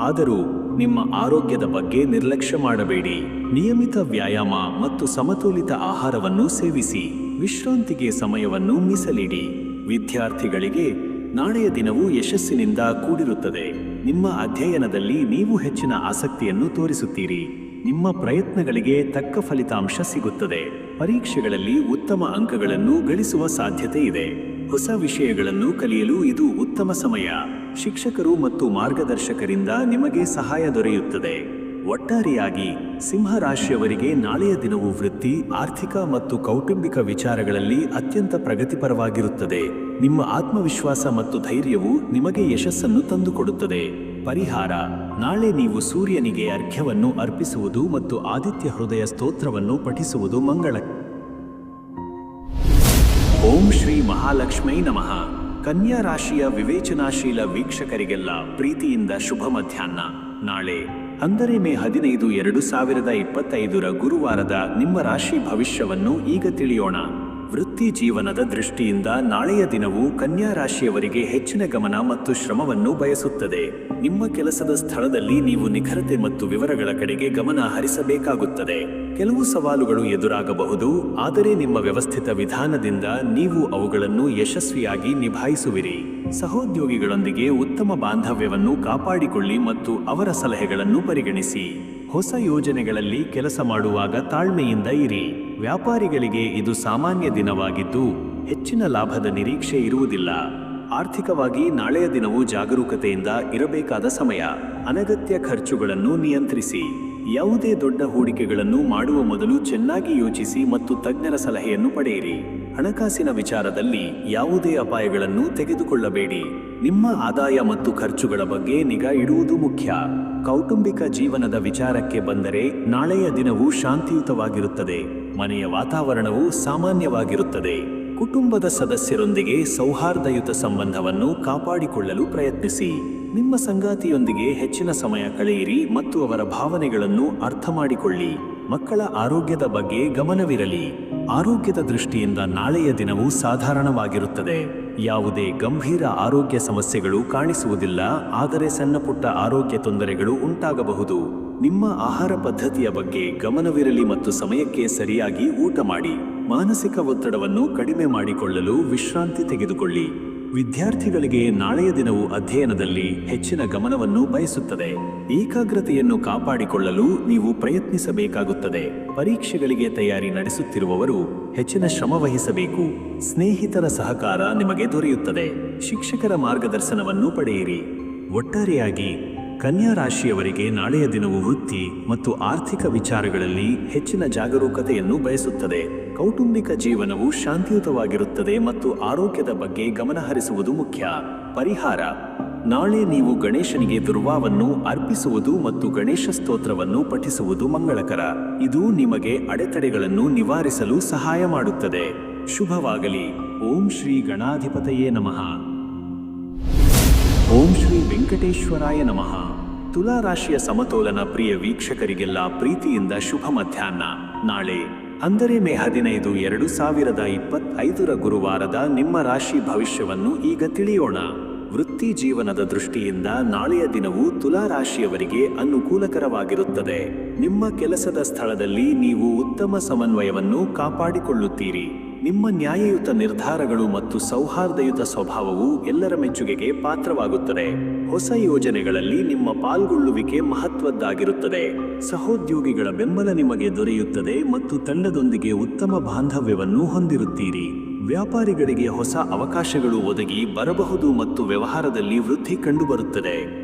Speaker 1: ಆದರೂ ನಿಮ್ಮ ಆರೋಗ್ಯದ ಬಗ್ಗೆ ನಿರ್ಲಕ್ಷ್ಯ ಮಾಡಬೇಡಿ. ನಿಯಮಿತ ವ್ಯಾಯಾಮ ಮತ್ತು ಸಮತೋಲಿತ ಆಹಾರವನ್ನು ಸೇವಿಸಿ. ವಿಶ್ರಾಂತಿಗೆ ಸಮಯವನ್ನು ಮೀಸಲಿಡಿ. ವಿದ್ಯಾರ್ಥಿಗಳಿಗೆ ನಾಳೆಯ ದಿನವು ಯಶಸ್ಸಿನಿಂದ ಕೂಡಿರುತ್ತದೆ. ನಿಮ್ಮ ಅಧ್ಯಯನದಲ್ಲಿ ನೀವು ಹೆಚ್ಚಿನ ಆಸಕ್ತಿಯನ್ನು ತೋರಿಸುತ್ತೀರಿ. ನಿಮ್ಮ ಪ್ರಯತ್ನಗಳಿಗೆ ತಕ್ಕ ಫಲಿತಾಂಶ ಸಿಗುತ್ತದೆ. ಪರೀಕ್ಷೆಗಳಲ್ಲಿ ಉತ್ತಮ ಅಂಕಗಳನ್ನು ಗಳಿಸುವ ಸಾಧ್ಯತೆ ಇದೆ. ಹೊಸ ವಿಷಯಗಳನ್ನು ಕಲಿಯಲು ಇದು ಉತ್ತಮ ಸಮಯ. ಶಿಕ್ಷಕರು ಮತ್ತು ಮಾರ್ಗದರ್ಶಕರಿಂದ ನಿಮಗೆ ಸಹಾಯ ದೊರೆಯುತ್ತದೆ. ಒಟ್ಟಾರೆಯಾಗಿ ಸಿಂಹರಾಶಿಯವರಿಗೆ ನಾಳೆಯ ದಿನವು ವೃತ್ತಿ, ಆರ್ಥಿಕ ಮತ್ತು ಕೌಟುಂಬಿಕ ವಿಚಾರಗಳಲ್ಲಿ ಅತ್ಯಂತ ಪ್ರಗತಿಪರವಾಗಿರುತ್ತದೆ. ನಿಮ್ಮ ಆತ್ಮವಿಶ್ವಾಸ ಮತ್ತು ಧೈರ್ಯವು ನಿಮಗೆ ಯಶಸ್ಸನ್ನು ತಂದುಕೊಡುತ್ತದೆ. ಪರಿಹಾರ: ನಾಳೆ ನೀವು ಸೂರ್ಯನಿಗೆ ಅರ್ಘ್ಯವನ್ನು ಅರ್ಪಿಸುವುದು ಮತ್ತು ಆದಿತ್ಯ ಹೃದಯ ಸ್ತೋತ್ರವನ್ನು ಪಠಿಸುವುದು ಮಂಗಳ. ಓಂ ಶ್ರೀ ಮಹಾಲಕ್ಷ್ಮೈ ನಮಃ. ಕನ್ಯಾ ರಾಶಿಯ ವಿವೇಚನಾಶೀಲ ವೀಕ್ಷಕರಿಗೆಲ್ಲ ಪ್ರೀತಿಯಿಂದ ಶುಭ ಮಧ್ಯಾಹ್ನ. ನಾಳೆ ಅಂದರೆ ಮೇ 15, 2025 ಗುರುವಾರದ ನಿಮ್ಮ ರಾಶಿ ಭವಿಷ್ಯವನ್ನು ಈಗ ತಿಳಿಯೋಣ. ವೃತ್ತಿ ಜೀವನದ ದೃಷ್ಟಿಯಿಂದ ನಾಳೆಯ ದಿನವು ಕನ್ಯಾ ರಾಶಿಯವರಿಗೆ ಹೆಚ್ಚಿನ ಗಮನ ಮತ್ತು ಶ್ರಮವನ್ನು ಬಯಸುತ್ತದೆ. ನಿಮ್ಮ ಕೆಲಸದ ಸ್ಥಳದಲ್ಲಿ ನೀವು ನಿಖರತೆ ಮತ್ತು ವಿವರಗಳ ಕಡೆಗೆ ಗಮನ ಹರಿಸಬೇಕಾಗುತ್ತದೆ. ಕೆಲವು ಸವಾಲುಗಳು ಎದುರಾಗಬಹುದು, ಆದರೆ ನಿಮ್ಮ ವ್ಯವಸ್ಥಿತ ವಿಧಾನದಿಂದ ನೀವು ಅವುಗಳನ್ನು ಯಶಸ್ವಿಯಾಗಿ ನಿಭಾಯಿಸುವಿರಿ. ಸಹೋದ್ಯೋಗಿಗಳೊಂದಿಗೆ ಉತ್ತಮ ಬಾಂಧವ್ಯವನ್ನು ಕಾಪಾಡಿಕೊಳ್ಳಿ ಮತ್ತು ಅವರ ಸಲಹೆಗಳನ್ನು ಪರಿಗಣಿಸಿ. ಹೊಸ ಯೋಜನೆಗಳಲ್ಲಿ ಕೆಲಸ ಮಾಡುವಾಗ ತಾಳ್ಮೆಯಿಂದ ಇರಿ. ವ್ಯಾಪಾರಿಗಳಿಗೆ ಇದು ಸಾಮಾನ್ಯ ದಿನವಾಗಿದ್ದು ಹೆಚ್ಚಿನ ಲಾಭದ ನಿರೀಕ್ಷೆ ಇರುವುದಿಲ್ಲ. ಆರ್ಥಿಕವಾಗಿ ನಾಳೆಯ ದಿನವು ಜಾಗರೂಕತೆಯಿಂದ ಇರಬೇಕಾದ ಸಮಯ. ಅನಗತ್ಯ ಖರ್ಚುಗಳನ್ನು ನಿಯಂತ್ರಿಸಿ. ಯಾವುದೇ ದೊಡ್ಡ ಹೂಡಿಕೆಗಳನ್ನು ಮಾಡುವ ಮೊದಲು ಚೆನ್ನಾಗಿ ಯೋಚಿಸಿ ಮತ್ತು ತಜ್ಞರ ಸಲಹೆಯನ್ನು ಪಡೆಯಿರಿ. ಹಣಕಾಸಿನ ವಿಚಾರದಲ್ಲಿ ಯಾವುದೇ ಅಪಾಯಗಳನ್ನು ತೆಗೆದುಕೊಳ್ಳಬೇಡಿ. ನಿಮ್ಮ ಆದಾಯ ಮತ್ತು ಖರ್ಚುಗಳ ಬಗ್ಗೆ ನಿಗಾ ಇಡುವುದು ಮುಖ್ಯ. ಕೌಟುಂಬಿಕ ಜೀವನದ ವಿಚಾರಕ್ಕೆ ಬಂದರೆ ನಾಳೆಯ ದಿನವು ಶಾಂತಿಯುತವಾಗಿರುತ್ತದೆ. ಮನೆಯ ವಾತಾವರಣವು ಸಾಮಾನ್ಯವಾಗಿರುತ್ತದೆ. ಕುಟುಂಬದ ಸದಸ್ಯರೊಂದಿಗೆ ಸೌಹಾರ್ದಯುತ ಸಂಬಂಧವನ್ನು ಕಾಪಾಡಿಕೊಳ್ಳಲು ಪ್ರಯತ್ನಿಸಿ. ನಿಮ್ಮ ಸಂಗಾತಿಯೊಂದಿಗೆ ಹೆಚ್ಚಿನ ಸಮಯ ಕಳೆಯಿರಿ ಮತ್ತು ಅವರ ಭಾವನೆಗಳನ್ನು ಅರ್ಥ ಮಾಡಿಕೊಳ್ಳಿ. ಮಕ್ಕಳ ಆರೋಗ್ಯದ ಬಗ್ಗೆ ಗಮನವಿರಲಿ. ಆರೋಗ್ಯದ ದೃಷ್ಟಿಯಿಂದ ನಾಳೆಯ ದಿನವು ಸಾಧಾರಣವಾಗಿರುತ್ತದೆ. ಯಾವುದೇ ಗಂಭೀರ ಆರೋಗ್ಯ ಸಮಸ್ಯೆಗಳು ಕಾಣಿಸುವುದಿಲ್ಲ, ಆದರೆ ಸಣ್ಣಪುಟ್ಟ ಆರೋಗ್ಯ ತೊಂದರೆಗಳು ಉಂಟಾಗಬಹುದು. ನಿಮ್ಮ ಆಹಾರ ಪದ್ಧತಿಯ ಬಗ್ಗೆ ಗಮನವಿರಲಿ ಮತ್ತು ಸಮಯಕ್ಕೆ ಸರಿಯಾಗಿ ಊಟ ಮಾಡಿ. ಮಾನಸಿಕ ಒತ್ತಡವನ್ನು ಕಡಿಮೆ ಮಾಡಿಕೊಳ್ಳಲು ವಿಶ್ರಾಂತಿ ತೆಗೆದುಕೊಳ್ಳಿ. ವಿದ್ಯಾರ್ಥಿಗಳಿಗೆ ನಾಳೆಯ ದಿನವು ಅಧ್ಯಯನದಲ್ಲಿ ಹೆಚ್ಚಿನ ಗಮನವನ್ನು ಬಯಸುತ್ತದೆ. ಏಕಾಗ್ರತೆಯನ್ನು ಕಾಪಾಡಿಕೊಳ್ಳಲು ನೀವು ಪ್ರಯತ್ನಿಸಬೇಕಾಗುತ್ತದೆ. ಪರೀಕ್ಷೆಗಳಿಗೆ ತಯಾರಿ ನಡೆಸುತ್ತಿರುವವರು ಹೆಚ್ಚಿನ ಶ್ರಮ ವಹಿಸಬೇಕು. ಸ್ನೇಹಿತರ ಸಹಕಾರ ನಿಮಗೆ ದೊರೆಯುತ್ತದೆ. ಶಿಕ್ಷಕರ ಮಾರ್ಗದರ್ಶನವನ್ನು ಪಡೆಯಿರಿ. ಒಟ್ಟಾರೆಯಾಗಿ ಕನ್ಯಾ ರಾಶಿಯವರಿಗೆ ನಾಳೆಯ ದಿನವು ವೃತ್ತಿ ಮತ್ತು ಆರ್ಥಿಕ ವಿಚಾರಗಳಲ್ಲಿ ಹೆಚ್ಚಿನ ಜಾಗರೂಕತೆಯನ್ನು ಬಯಸುತ್ತದೆ. ಕೌಟುಂಬಿಕ ಜೀವನವು ಶಾಂತಿಯುತವಾಗಿರುತ್ತದೆ ಮತ್ತು ಆರೋಗ್ಯದ ಬಗ್ಗೆ ಗಮನ ಹರಿಸುವುದು ಮುಖ್ಯ. ಪರಿಹಾರ: ನಾಳೆ ನೀವು ಗಣೇಶನಿಗೆ ದುರ್ವಾವನ್ನು ಅರ್ಪಿಸುವುದು ಮತ್ತು ಗಣೇಶ ಸ್ತೋತ್ರವನ್ನು ಪಠಿಸುವುದು ಮಂಗಳಕರ. ಇದು ನಿಮಗೆ ಅಡೆತಡೆಗಳನ್ನು ನಿವಾರಿಸಲು ಸಹಾಯ ಮಾಡುತ್ತದೆ. ಶುಭವಾಗಲಿ. ಓಂ ಶ್ರೀ ಗಣಾಧಿಪತಯೇ ನಮಃ. ಓಂ ಶ್ರೀ ವೆಂಕಟೇಶ್ವರಾಯ ನಮಃ. ತುಲಾ ರಾಶಿಯ ಸಮತೋಲನ ಪ್ರಿಯ ವೀಕ್ಷಕರಿಗೆಲ್ಲ ಪ್ರೀತಿಯಿಂದ ಶುಭ ಮಧ್ಯಾಹ್ನ. ನಾಳೆ ಅಂದರೆ ಮೇ 15, 2025 ಗುರುವಾರದ ನಿಮ್ಮ ರಾಶಿ ಭವಿಷ್ಯವನ್ನು ಈಗ ತಿಳಿಯೋಣ. ವೃತ್ತಿ ಜೀವನದ ದೃಷ್ಟಿಯಿಂದ ನಾಳೆಯ ದಿನವು ತುಲಾ ರಾಶಿಯವರಿಗೆ ಅನುಕೂಲಕರವಾಗಿರುತ್ತದೆ. ನಿಮ್ಮ ಕೆಲಸದ ಸ್ಥಳದಲ್ಲಿ ನೀವು ಉತ್ತಮ ಸಮನ್ವಯವನ್ನು ಕಾಪಾಡಿಕೊಳ್ಳುತ್ತೀರಿ. ನಿಮ್ಮ ನ್ಯಾಯಯುತ ನಿರ್ಧಾರಗಳು ಮತ್ತು ಸೌಹಾರ್ದಯುತ ಸ್ವಭಾವವು ಎಲ್ಲರ ಮೆಚ್ಚುಗೆಗೆ ಪಾತ್ರವಾಗುತ್ತದೆ. ಹೊಸ ಯೋಜನೆಗಳಲ್ಲಿ ನಿಮ್ಮ ಪಾಲ್ಗೊಳ್ಳುವಿಕೆ ಮಹತ್ವದ್ದಾಗಿರುತ್ತದೆ. ಸಹೋದ್ಯೋಗಿಗಳ ಬೆಂಬಲ ನಿಮಗೆ ದೊರೆಯುತ್ತದೆ ಮತ್ತು ತಂಡದೊಂದಿಗೆ ಉತ್ತಮ ಬಾಂಧವ್ಯವನ್ನು ಹೊಂದಿರುತ್ತೀರಿ. ವ್ಯಾಪಾರಿಗಳಿಗೆ ಹೊಸ ಅವಕಾಶಗಳು ಒದಗಿ ಬರಬಹುದು ಮತ್ತು ವ್ಯವಹಾರದಲ್ಲಿ ವೃದ್ಧಿ ಕಂಡುಬರುತ್ತದೆ.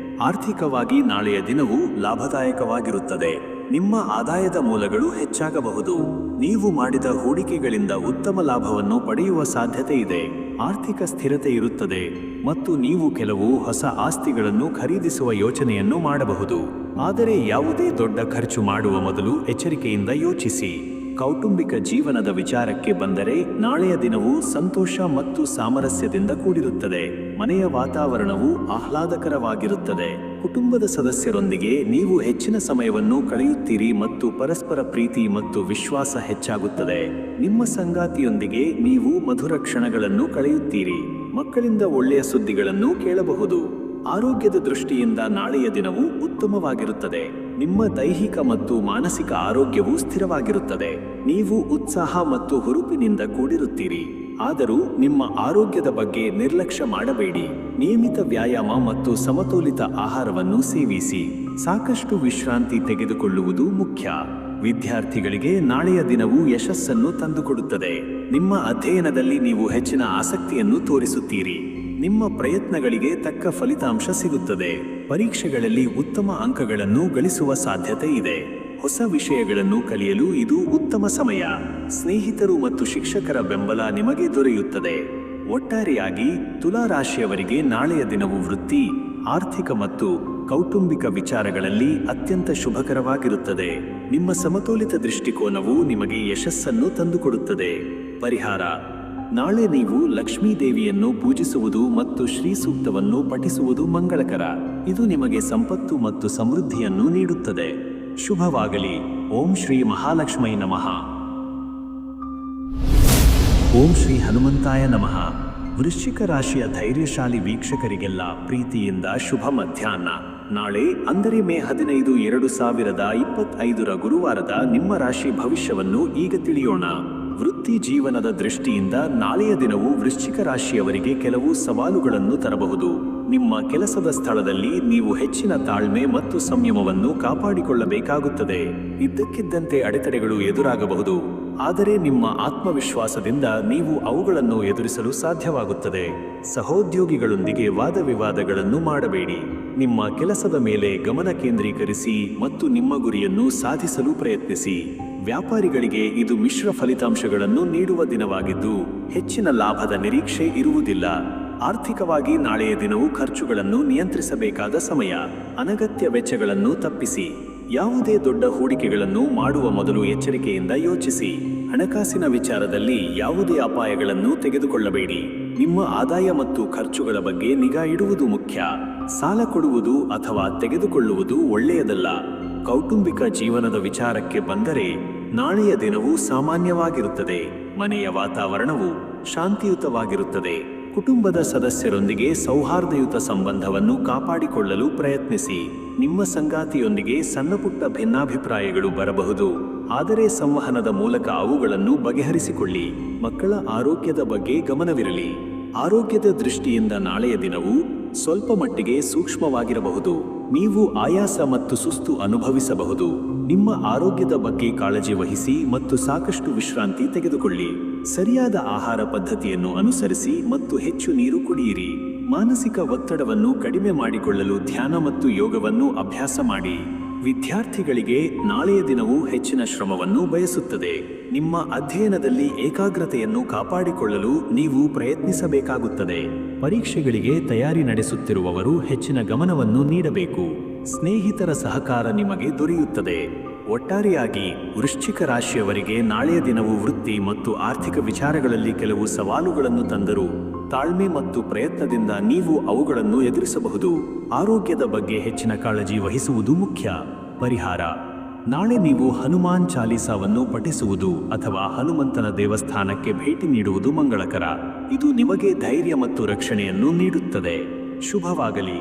Speaker 1: ಆರ್ಥಿಕವಾಗಿ ನಾಳೆಯ ದಿನವು ಲಾಭದಾಯಕವಾಗಿರುತ್ತದೆ. ನಿಮ್ಮ ಆದಾಯದ ಮೂಲಗಳು ಹೆಚ್ಚಾಗಬಹುದು. ನೀವು ಮಾಡಿದ ಹೂಡಿಕೆಗಳಿಂದ ಉತ್ತಮ ಲಾಭವನ್ನು ಪಡೆಯುವ ಸಾಧ್ಯತೆ ಇದೆ. ಆರ್ಥಿಕ ಸ್ಥಿರತೆ ಇರುತ್ತದೆ ಮತ್ತು ನೀವು ಕೆಲವು ಹೊಸ ಆಸ್ತಿಗಳನ್ನು ಖರೀದಿಸುವ ಯೋಚನೆಯನ್ನು ಮಾಡಬಹುದು. ಆದರೆ ಯಾವುದೇ ದೊಡ್ಡ ಖರ್ಚು ಮಾಡುವ ಮೊದಲು ಎಚ್ಚರಿಕೆಯಿಂದ ಯೋಚಿಸಿ. ಕೌಟುಂಬಿಕ ಜೀವನದ ವಿಚಾರಕ್ಕೆ ಬಂದರೆ ನಾಳೆಯ ದಿನವು ಸಂತೋಷ ಮತ್ತು ಸಾಮರಸ್ಯದಿಂದ ಕೂಡಿರುತ್ತದೆ. ಮನೆಯ ವಾತಾವರಣವು ಆಹ್ಲಾದಕರವಾಗಿರುತ್ತದೆ. ಕುಟುಂಬದ ಸದಸ್ಯರೊಂದಿಗೆ ನೀವು ಹೆಚ್ಚಿನ ಸಮಯವನ್ನು ಕಳೆಯುತ್ತೀರಿ ಮತ್ತು ಪರಸ್ಪರ ಪ್ರೀತಿ ಮತ್ತು ವಿಶ್ವಾಸ ಹೆಚ್ಚಾಗುತ್ತದೆ. ನಿಮ್ಮ ಸಂಗಾತಿಯೊಂದಿಗೆ ನೀವು ಮಧುರ ಕ್ಷಣಗಳನ್ನು ಕಳೆಯುತ್ತೀರಿ. ಮಕ್ಕಳಿಂದ ಒಳ್ಳೆಯ ಸುದ್ದಿಗಳನ್ನು ಕೇಳಬಹುದು. ಆರೋಗ್ಯದ ದೃಷ್ಟಿಯಿಂದ ನಾಳೆಯ ದಿನವು ಉತ್ತಮವಾಗಿರುತ್ತದೆ. ನಿಮ್ಮ ದೈಹಿಕ ಮತ್ತು ಮಾನಸಿಕ ಆರೋಗ್ಯವು ಸ್ಥಿರವಾಗಿರುತ್ತದೆ. ನೀವು ಉತ್ಸಾಹ ಮತ್ತು ಹುರುಪಿನಿಂದ ಕೂಡಿರುತ್ತೀರಿ. ಆದರೂ ನಿಮ್ಮ ಆರೋಗ್ಯದ ಬಗ್ಗೆ ನಿರ್ಲಕ್ಷ್ಯ ಮಾಡಬೇಡಿ. ನಿಯಮಿತ ವ್ಯಾಯಾಮ ಮತ್ತು ಸಮತೋಲಿತ ಆಹಾರವನ್ನು ಸೇವಿಸಿ. ಸಾಕಷ್ಟು ವಿಶ್ರಾಂತಿ ತೆಗೆದುಕೊಳ್ಳುವುದು ಮುಖ್ಯ. ವಿದ್ಯಾರ್ಥಿಗಳಿಗೆ ನಾಳೆಯ ದಿನವು ಯಶಸ್ಸನ್ನು ತಂದುಕೊಡುತ್ತದೆ. ನಿಮ್ಮ ಅಧ್ಯಯನದಲ್ಲಿ ನೀವು ಹೆಚ್ಚಿನ ಆಸಕ್ತಿಯನ್ನು ತೋರಿಸುತ್ತೀರಿ. ನಿಮ್ಮ ಪ್ರಯತ್ನಗಳಿಗೆ ತಕ್ಕ ಫಲಿತಾಂಶ ಸಿಗುತ್ತದೆ. ಪರೀಕ್ಷೆಗಳಲ್ಲಿ ಉತ್ತಮ ಅಂಕಗಳನ್ನು ಗಳಿಸುವ ಸಾಧ್ಯತೆ ಇದೆ. ಹೊಸ ವಿಷಯಗಳನ್ನು ಕಲಿಯಲು ಇದು ಉತ್ತಮ ಸಮಯ. ಸ್ನೇಹಿತರು ಮತ್ತು ಶಿಕ್ಷಕರ ಬೆಂಬಲ ನಿಮಗೆ ದೊರೆಯುತ್ತದೆ. ಒಟ್ಟಾರೆಯಾಗಿ ತುಲಾ ರಾಶಿಯವರಿಗೆ ನಾಳೆಯ ದಿನವು ವೃತ್ತಿ, ಆರ್ಥಿಕ ಮತ್ತು ಕೌಟುಂಬಿಕ ವಿಚಾರಗಳಲ್ಲಿ ಅತ್ಯಂತ ಶುಭಕರವಾಗಿರುತ್ತದೆ. ನಿಮ್ಮ ಸಮತೋಲಿತ ದೃಷ್ಟಿಕೋನವು ನಿಮಗೆ ಯಶಸ್ಸನ್ನು ತಂದುಕೊಡುತ್ತದೆ. ಪರಿಹಾರ: ನಾಳೆ ನೀವು ಲಕ್ಷ್ಮೀ ದೇವಿಯನ್ನು ಪೂಜಿಸುವುದು ಮತ್ತು ಶ್ರೀ ಸೂಕ್ತವನ್ನು ಪಠಿಸುವುದು ಮಂಗಳಕರ. ಇದು ನಿಮಗೆ ಸಂಪತ್ತು ಮತ್ತು ಸಮೃದ್ಧಿಯನ್ನು ನೀಡುತ್ತದೆ. ಶುಭವಾಗಲಿ. ಓಂ ಶ್ರೀ ಮಹಾಲಕ್ಷ್ಮೈ ನಮಃ. ಓಂ ಶ್ರೀ ಹನುಮಂತಾಯ ನಮಃ. ವೃಶ್ಚಿಕ ರಾಶಿಯ ಧೈರ್ಯಶಾಲಿ ವೀಕ್ಷಕರಿಗೆಲ್ಲ ಪ್ರೀತಿಯಿಂದ ಶುಭ ಮಧ್ಯಾಹ್ನ. ನಾಳೆ ಅಂದರೆ ಮೇ 15, 2025 ಗುರುವಾರದ ನಿಮ್ಮ ರಾಶಿ ಭವಿಷ್ಯವನ್ನು ಈಗ ತಿಳಿಯೋಣ. ವೃತ್ತಿ ಜೀವನದ ದೃಷ್ಟಿಯಿಂದ ನಾಳೆಯ ದಿನವು ವೃಶ್ಚಿಕ ರಾಶಿಯವರಿಗೆ ಕೆಲವು ಸವಾಲುಗಳನ್ನು ತರಬಹುದು. ನಿಮ್ಮ ಕೆಲಸದ ಸ್ಥಳದಲ್ಲಿ ನೀವು ಹೆಚ್ಚಿನ ತಾಳ್ಮೆ ಮತ್ತು ಸಂಯಮವನ್ನು ಕಾಪಾಡಿಕೊಳ್ಳಬೇಕಾಗುತ್ತದೆ. ಇದ್ದಕ್ಕಿದ್ದಂತೆ ಅಡೆತಡೆಗಳು ಎದುರಾಗಬಹುದು, ಆದರೆ ನಿಮ್ಮ ಆತ್ಮವಿಶ್ವಾಸದಿಂದ ನೀವು ಅವುಗಳನ್ನು ಎದುರಿಸಲು ಸಾಧ್ಯವಾಗುತ್ತದೆ. ಸಹೋದ್ಯೋಗಿಗಳೊಂದಿಗೆ ವಾದವಿವಾದಗಳನ್ನು ಮಾಡಬೇಡಿ. ನಿಮ್ಮ ಕೆಲಸದ ಮೇಲೆ ಗಮನ ಕೇಂದ್ರೀಕರಿಸಿ ಮತ್ತು ನಿಮ್ಮ ಗುರಿಯನ್ನು ಸಾಧಿಸಲು ಪ್ರಯತ್ನಿಸಿ. ವ್ಯಾಪಾರಿಗಳಿಗೆ ಇದು ಮಿಶ್ರ ಫಲಿತಾಂಶಗಳನ್ನು ನೀಡುವ ದಿನವಾಗಿದ್ದು, ಹೆಚ್ಚಿನ ಲಾಭದ ನಿರೀಕ್ಷೆ ಇರುವುದಿಲ್ಲ. ಆರ್ಥಿಕವಾಗಿ ನಾಳೆಯ ದಿನವು ಖರ್ಚುಗಳನ್ನು ನಿಯಂತ್ರಿಸಬೇಕಾದ ಸಮಯ. ಅನಗತ್ಯ ವೆಚ್ಚಗಳನ್ನು ತಪ್ಪಿಸಿ. ಯಾವುದೇ ದೊಡ್ಡ ಹೂಡಿಕೆಗಳನ್ನು ಮಾಡುವ ಮೊದಲು ಎಚ್ಚರಿಕೆಯಿಂದ ಯೋಚಿಸಿ. ಹಣಕಾಸಿನ ವಿಚಾರದಲ್ಲಿ ಯಾವುದೇ ಅಪಾಯಗಳನ್ನು ತೆಗೆದುಕೊಳ್ಳಬೇಡಿ. ನಿಮ್ಮ ಆದಾಯ ಮತ್ತು ಖರ್ಚುಗಳ ಬಗ್ಗೆ ನಿಗಾ ಇಡುವುದು ಮುಖ್ಯ. ಸಾಲ ಕೊಡುವುದು ಅಥವಾ ತೆಗೆದುಕೊಳ್ಳುವುದು ಒಳ್ಳೆಯದಲ್ಲ. ಕೌಟುಂಬಿಕ ಜೀವನದ ವಿಚಾರಕ್ಕೆ ಬಂದರೆ ನಾಳೆಯ ದಿನವು ಸಾಮಾನ್ಯವಾಗಿರುತ್ತದೆ. ಮನೆಯ ವಾತಾವರಣವು ಶಾಂತಿಯುತವಾಗಿರುತ್ತದೆ. ಕುಟುಂಬದ ಸದಸ್ಯರೊಂದಿಗೆ ಸೌಹಾರ್ದಯುತ ಸಂಬಂಧವನ್ನು ಕಾಪಾಡಿಕೊಳ್ಳಲು ಪ್ರಯತ್ನಿಸಿ. ನಿಮ್ಮ ಸಂಗಾತಿಯೊಂದಿಗೆ ಸಣ್ಣಪುಟ್ಟ ಭಿನ್ನಾಭಿಪ್ರಾಯಗಳು ಬರಬಹುದು, ಆದರೆ ಸಂವಹನದ ಮೂಲಕ ಅವುಗಳನ್ನು ಬಗೆಹರಿಸಿಕೊಳ್ಳಿ. ಮಕ್ಕಳ ಆರೋಗ್ಯದ ಬಗ್ಗೆ ಗಮನವಿರಲಿ. ಆರೋಗ್ಯದ ದೃಷ್ಟಿಯಿಂದ ನಾಳೆಯ ದಿನವು ಸ್ವಲ್ಪ ಮಟ್ಟಿಗೆ ಸೂಕ್ಷ್ಮವಾಗಿರಬಹುದು. ನೀವು ಆಯಾಸ ಮತ್ತು ಸುಸ್ತು ಅನುಭವಿಸಬಹುದು. ನಿಮ್ಮ ಆರೋಗ್ಯದ ಬಗ್ಗೆ ಕಾಳಜಿ ವಹಿಸಿ ಮತ್ತು ಸಾಕಷ್ಟು ವಿಶ್ರಾಂತಿ ತೆಗೆದುಕೊಳ್ಳಿ. ಸರಿಯಾದ ಆಹಾರ ಪದ್ಧತಿಯನ್ನು ಅನುಸರಿಸಿ ಮತ್ತು ಹೆಚ್ಚು ನೀರು ಕುಡಿಯಿರಿ. ಮಾನಸಿಕ ಒತ್ತಡವನ್ನು ಕಡಿಮೆ ಮಾಡಿಕೊಳ್ಳಲು ಧ್ಯಾನ ಮತ್ತು ಯೋಗವನ್ನು ಅಭ್ಯಾಸ ಮಾಡಿ. ವಿದ್ಯಾರ್ಥಿಗಳಿಗೆ ನಾಳೆಯ ದಿನವು ಹೆಚ್ಚಿನ ಶ್ರಮವನ್ನು ಬಯಸುತ್ತದೆ. ನಿಮ್ಮ ಅಧ್ಯಯನದಲ್ಲಿ ಏಕಾಗ್ರತೆಯನ್ನು ಕಾಪಾಡಿಕೊಳ್ಳಲು ನೀವು ಪ್ರಯತ್ನಿಸಬೇಕಾಗುತ್ತದೆ. ಪರೀಕ್ಷೆಗಳಿಗೆ ತಯಾರಿ ನಡೆಸುತ್ತಿರುವವರು ಹೆಚ್ಚಿನ ಗಮನವನ್ನು ನೀಡಬೇಕು. ಸ್ನೇಹಿತರ ಸಹಕಾರ ನಿಮಗೆ ದೊರೆಯುತ್ತದೆ. ಒಟ್ಟಾರೆಯಾಗಿ ವೃಶ್ಚಿಕ ರಾಶಿಯವರಿಗೆ ನಾಳೆಯ ದಿನವು ವೃತ್ತಿ ಮತ್ತು ಆರ್ಥಿಕ ವಿಚಾರಗಳಲ್ಲಿ ಕೆಲವು ಸವಾಲುಗಳನ್ನು ತಂದರೂ ತಾಳ್ಮೆ ಮತ್ತು ಪ್ರಯತ್ನದಿಂದ ನೀವು ಅವುಗಳನ್ನು ಎದುರಿಸಬಹುದು. ಆರೋಗ್ಯದ ಬಗ್ಗೆ ಹೆಚ್ಚಿನ ಕಾಳಜಿ ವಹಿಸುವುದು ಮುಖ್ಯ. ಪರಿಹಾರ: ನಾಳೆ ನೀವು ಹನುಮಾನ್ ಚಾಲೀಸಾವನ್ನು ಪಠಿಸುವುದು ಅಥವಾ ಹನುಮಂತನ ದೇವಸ್ಥಾನಕ್ಕೆ ಭೇಟಿ ನೀಡುವುದು ಮಂಗಳಕರ. ಇದು ನಿಮಗೆ ಧೈರ್ಯ ಮತ್ತು ರಕ್ಷಣೆಯನ್ನು ನೀಡುತ್ತದೆ. ಶುಭವಾಗಲಿ.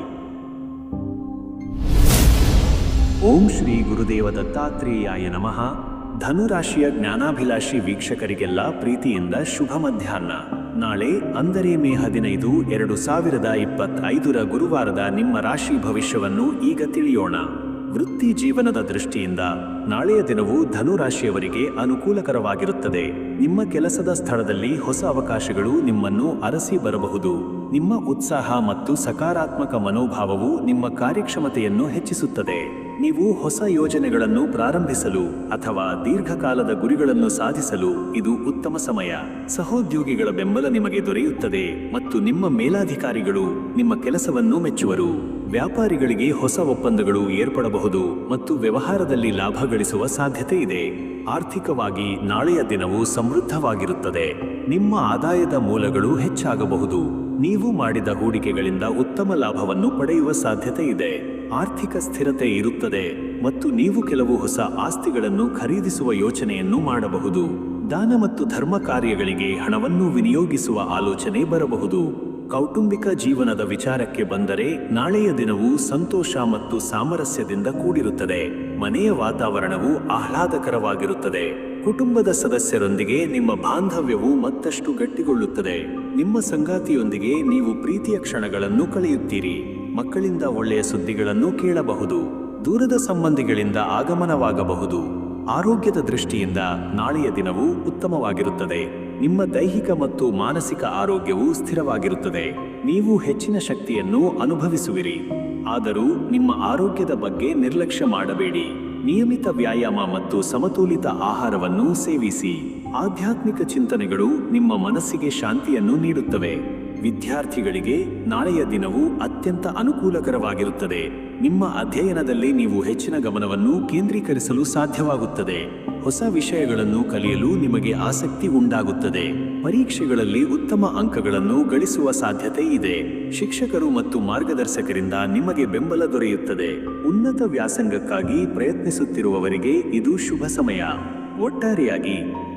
Speaker 1: ಓಂ ಶ್ರೀ ಗುರುದೇವ ದತ್ತಾತ್ರೇಯಾಯ ನಮಃ. ಧನುರಾಶಿಯ ಜ್ಞಾನಾಭಿಲಾಷಿ ವೀಕ್ಷಕರಿಗೆಲ್ಲ ಪ್ರೀತಿಯಿಂದ ಶುಭ ಮಧ್ಯಾಹ್ನ. ನಾಳೆ ಅಂದರೆ ಮೇ 15, 2025 ಗುರುವಾರದ ನಿಮ್ಮ ರಾಶಿ ಭವಿಷ್ಯವನ್ನು ಈಗ ತಿಳಿಯೋಣ. ವೃತ್ತಿ ಜೀವನದ ದೃಷ್ಟಿಯಿಂದ ನಾಳೆಯ ದಿನವು ಧನುರಾಶಿಯವರಿಗೆ ಅನುಕೂಲಕರವಾಗಿರುತ್ತದೆ. ನಿಮ್ಮ ಕೆಲಸದ ಸ್ಥಳದಲ್ಲಿ ಹೊಸ ಅವಕಾಶಗಳು ನಿಮ್ಮನ್ನು ಅರಸಿ ಬರಬಹುದು. ನಿಮ್ಮ ಉತ್ಸಾಹ ಮತ್ತು ಸಕಾರಾತ್ಮಕ ಮನೋಭಾವವು ನಿಮ್ಮ ಕಾರ್ಯಕ್ಷಮತೆಯನ್ನು ಹೆಚ್ಚಿಸುತ್ತದೆ. ನೀವು ಹೊಸ ಯೋಜನೆಗಳನ್ನು ಪ್ರಾರಂಭಿಸಲು ಅಥವಾ ದೀರ್ಘಕಾಲದ ಗುರಿಗಳನ್ನು ಸಾಧಿಸಲು ಇದು ಉತ್ತಮ ಸಮಯ. ಸಹೋದ್ಯೋಗಿಗಳ ಬೆಂಬಲ ನಿಮಗೆ ದೊರೆಯುತ್ತದೆ ಮತ್ತು ನಿಮ್ಮ ಮೇಲಾಧಿಕಾರಿಗಳು ನಿಮ್ಮ ಕೆಲಸವನ್ನು ಮೆಚ್ಚುವರು. ವ್ಯಾಪಾರಿಗಳಿಗೆ ಹೊಸ ಒಪ್ಪಂದಗಳು ಏರ್ಪಡಬಹುದು ಮತ್ತು ವ್ಯವಹಾರದಲ್ಲಿ ಲಾಭ ಗಳಿಸುವ ಸಾಧ್ಯತೆ ಇದೆ. ಆರ್ಥಿಕವಾಗಿ ನಾಳೆಯ ದಿನವು ಸಮೃದ್ಧವಾಗಿರುತ್ತದೆ. ನಿಮ್ಮ ಆದಾಯದ ಮೂಲಗಳು ಹೆಚ್ಚಾಗಬಹುದು. ನೀವು ಮಾಡಿದ ಹೂಡಿಕೆಗಳಿಂದ ಉತ್ತಮ ಲಾಭವನ್ನು ಪಡೆಯುವ ಸಾಧ್ಯತೆ ಇದೆ. ಆರ್ಥಿಕ ಸ್ಥಿರತೆ ಇರುತ್ತದೆ ಮತ್ತು ನೀವು ಕೆಲವು ಹೊಸ ಆಸ್ತಿಗಳನ್ನು ಖರೀದಿಸುವ ಯೋಚನೆಯನ್ನು ಮಾಡಬಹುದು. ದಾನ ಮತ್ತು ಧರ್ಮ ಕಾರ್ಯಗಳಿಗೆ ಹಣವನ್ನು ವಿನಿಯೋಗಿಸುವ ಆಲೋಚನೆ ಬರಬಹುದು. ಕೌಟುಂಬಿಕ ಜೀವನದ ವಿಚಾರಕ್ಕೆ ಬಂದರೆ ನಾಳೆಯ ದಿನವು ಸಂತೋಷ ಮತ್ತು ಸಾಮರಸ್ಯದಿಂದ ಕೂಡಿರುತ್ತದೆ. ಮನೆಯ ವಾತಾವರಣವು ಆಹ್ಲಾದಕರವಾಗಿರುತ್ತದೆ. ಕುಟುಂಬದ ಸದಸ್ಯರೊಂದಿಗೆ ನಿಮ್ಮ ಬಾಂಧವ್ಯವು ಮತ್ತಷ್ಟು ಗಟ್ಟಿಗೊಳ್ಳುತ್ತದೆ. ನಿಮ್ಮ ಸಂಗಾತಿಯೊಂದಿಗೆ ನೀವು ಪ್ರೀತಿಯ ಕ್ಷಣಗಳನ್ನು ಕಳೆಯುತ್ತೀರಿ. ಮಕ್ಕಳಿಂದ ಒಳ್ಳೆಯ ಸುದ್ದಿಗಳನ್ನು ಕೇಳಬಹುದು. ದೂರದ ಸಂಬಂಧಿಗಳಿಂದ ಆಗಮನವಾಗಬಹುದು. ಆರೋಗ್ಯದ ದೃಷ್ಟಿಯಿಂದ ನಾಳೆಯ ದಿನವು ಉತ್ತಮವಾಗಿರುತ್ತದೆ. ನಿಮ್ಮ ದೈಹಿಕ ಮತ್ತು ಮಾನಸಿಕ ಆರೋಗ್ಯವು ಸ್ಥಿರವಾಗಿರುತ್ತದೆ. ನೀವು ಹೆಚ್ಚಿನ ಶಕ್ತಿಯನ್ನು ಅನುಭವಿಸುವಿರಿ. ಆದರೂ ನಿಮ್ಮ ಆರೋಗ್ಯದ ಬಗ್ಗೆ ನಿರ್ಲಕ್ಷ್ಯ ಮಾಡಬೇಡಿ. ನಿಯಮಿತ ವ್ಯಾಯಾಮ ಮತ್ತು ಸಮತೋಲಿತ ಆಹಾರವನ್ನು ಸೇವಿಸಿ. ಆಧ್ಯಾತ್ಮಿಕ ಚಿಂತನೆಗಳು ನಿಮ್ಮ ಮನಸ್ಸಿಗೆ ಶಾಂತಿಯನ್ನು ನೀಡುತ್ತವೆ. ವಿದ್ಯಾರ್ಥಿಗಳಿಗೆ ನಾಳೆಯ ದಿನವು ಅತ್ಯಂತ ಅನುಕೂಲಕರವಾಗಿರುತ್ತದೆ. ನಿಮ್ಮ ಅಧ್ಯಯನದಲ್ಲಿ ನೀವು ಹೆಚ್ಚಿನ ಗಮನವನ್ನು ಕೇಂದ್ರೀಕರಿಸಲು ಸಾಧ್ಯವಾಗುತ್ತದೆ. ಹೊಸ ವಿಷಯಗಳನ್ನು ಕಲಿಯಲು ನಿಮಗೆ ಆಸಕ್ತಿ ಉಂಟಾಗುತ್ತದೆ. ಪರೀಕ್ಷೆಗಳಲ್ಲಿ ಉತ್ತಮ ಅಂಕಗಳನ್ನು ಗಳಿಸುವ ಸಾಧ್ಯತೆ ಇದೆ. ಶಿಕ್ಷಕರು ಮತ್ತು ಮಾರ್ಗದರ್ಶಕರಿಂದ ನಿಮಗೆ ಬೆಂಬಲ ದೊರೆಯುತ್ತದೆ. ಉನ್ನತ ವ್ಯಾಸಂಗಕ್ಕಾಗಿ ಪ್ರಯತ್ನಿಸುತ್ತಿರುವವರಿಗೆ ಇದು ಶುಭ ಸಮಯ. ಒಟ್ಟಾರೆಯಾಗಿ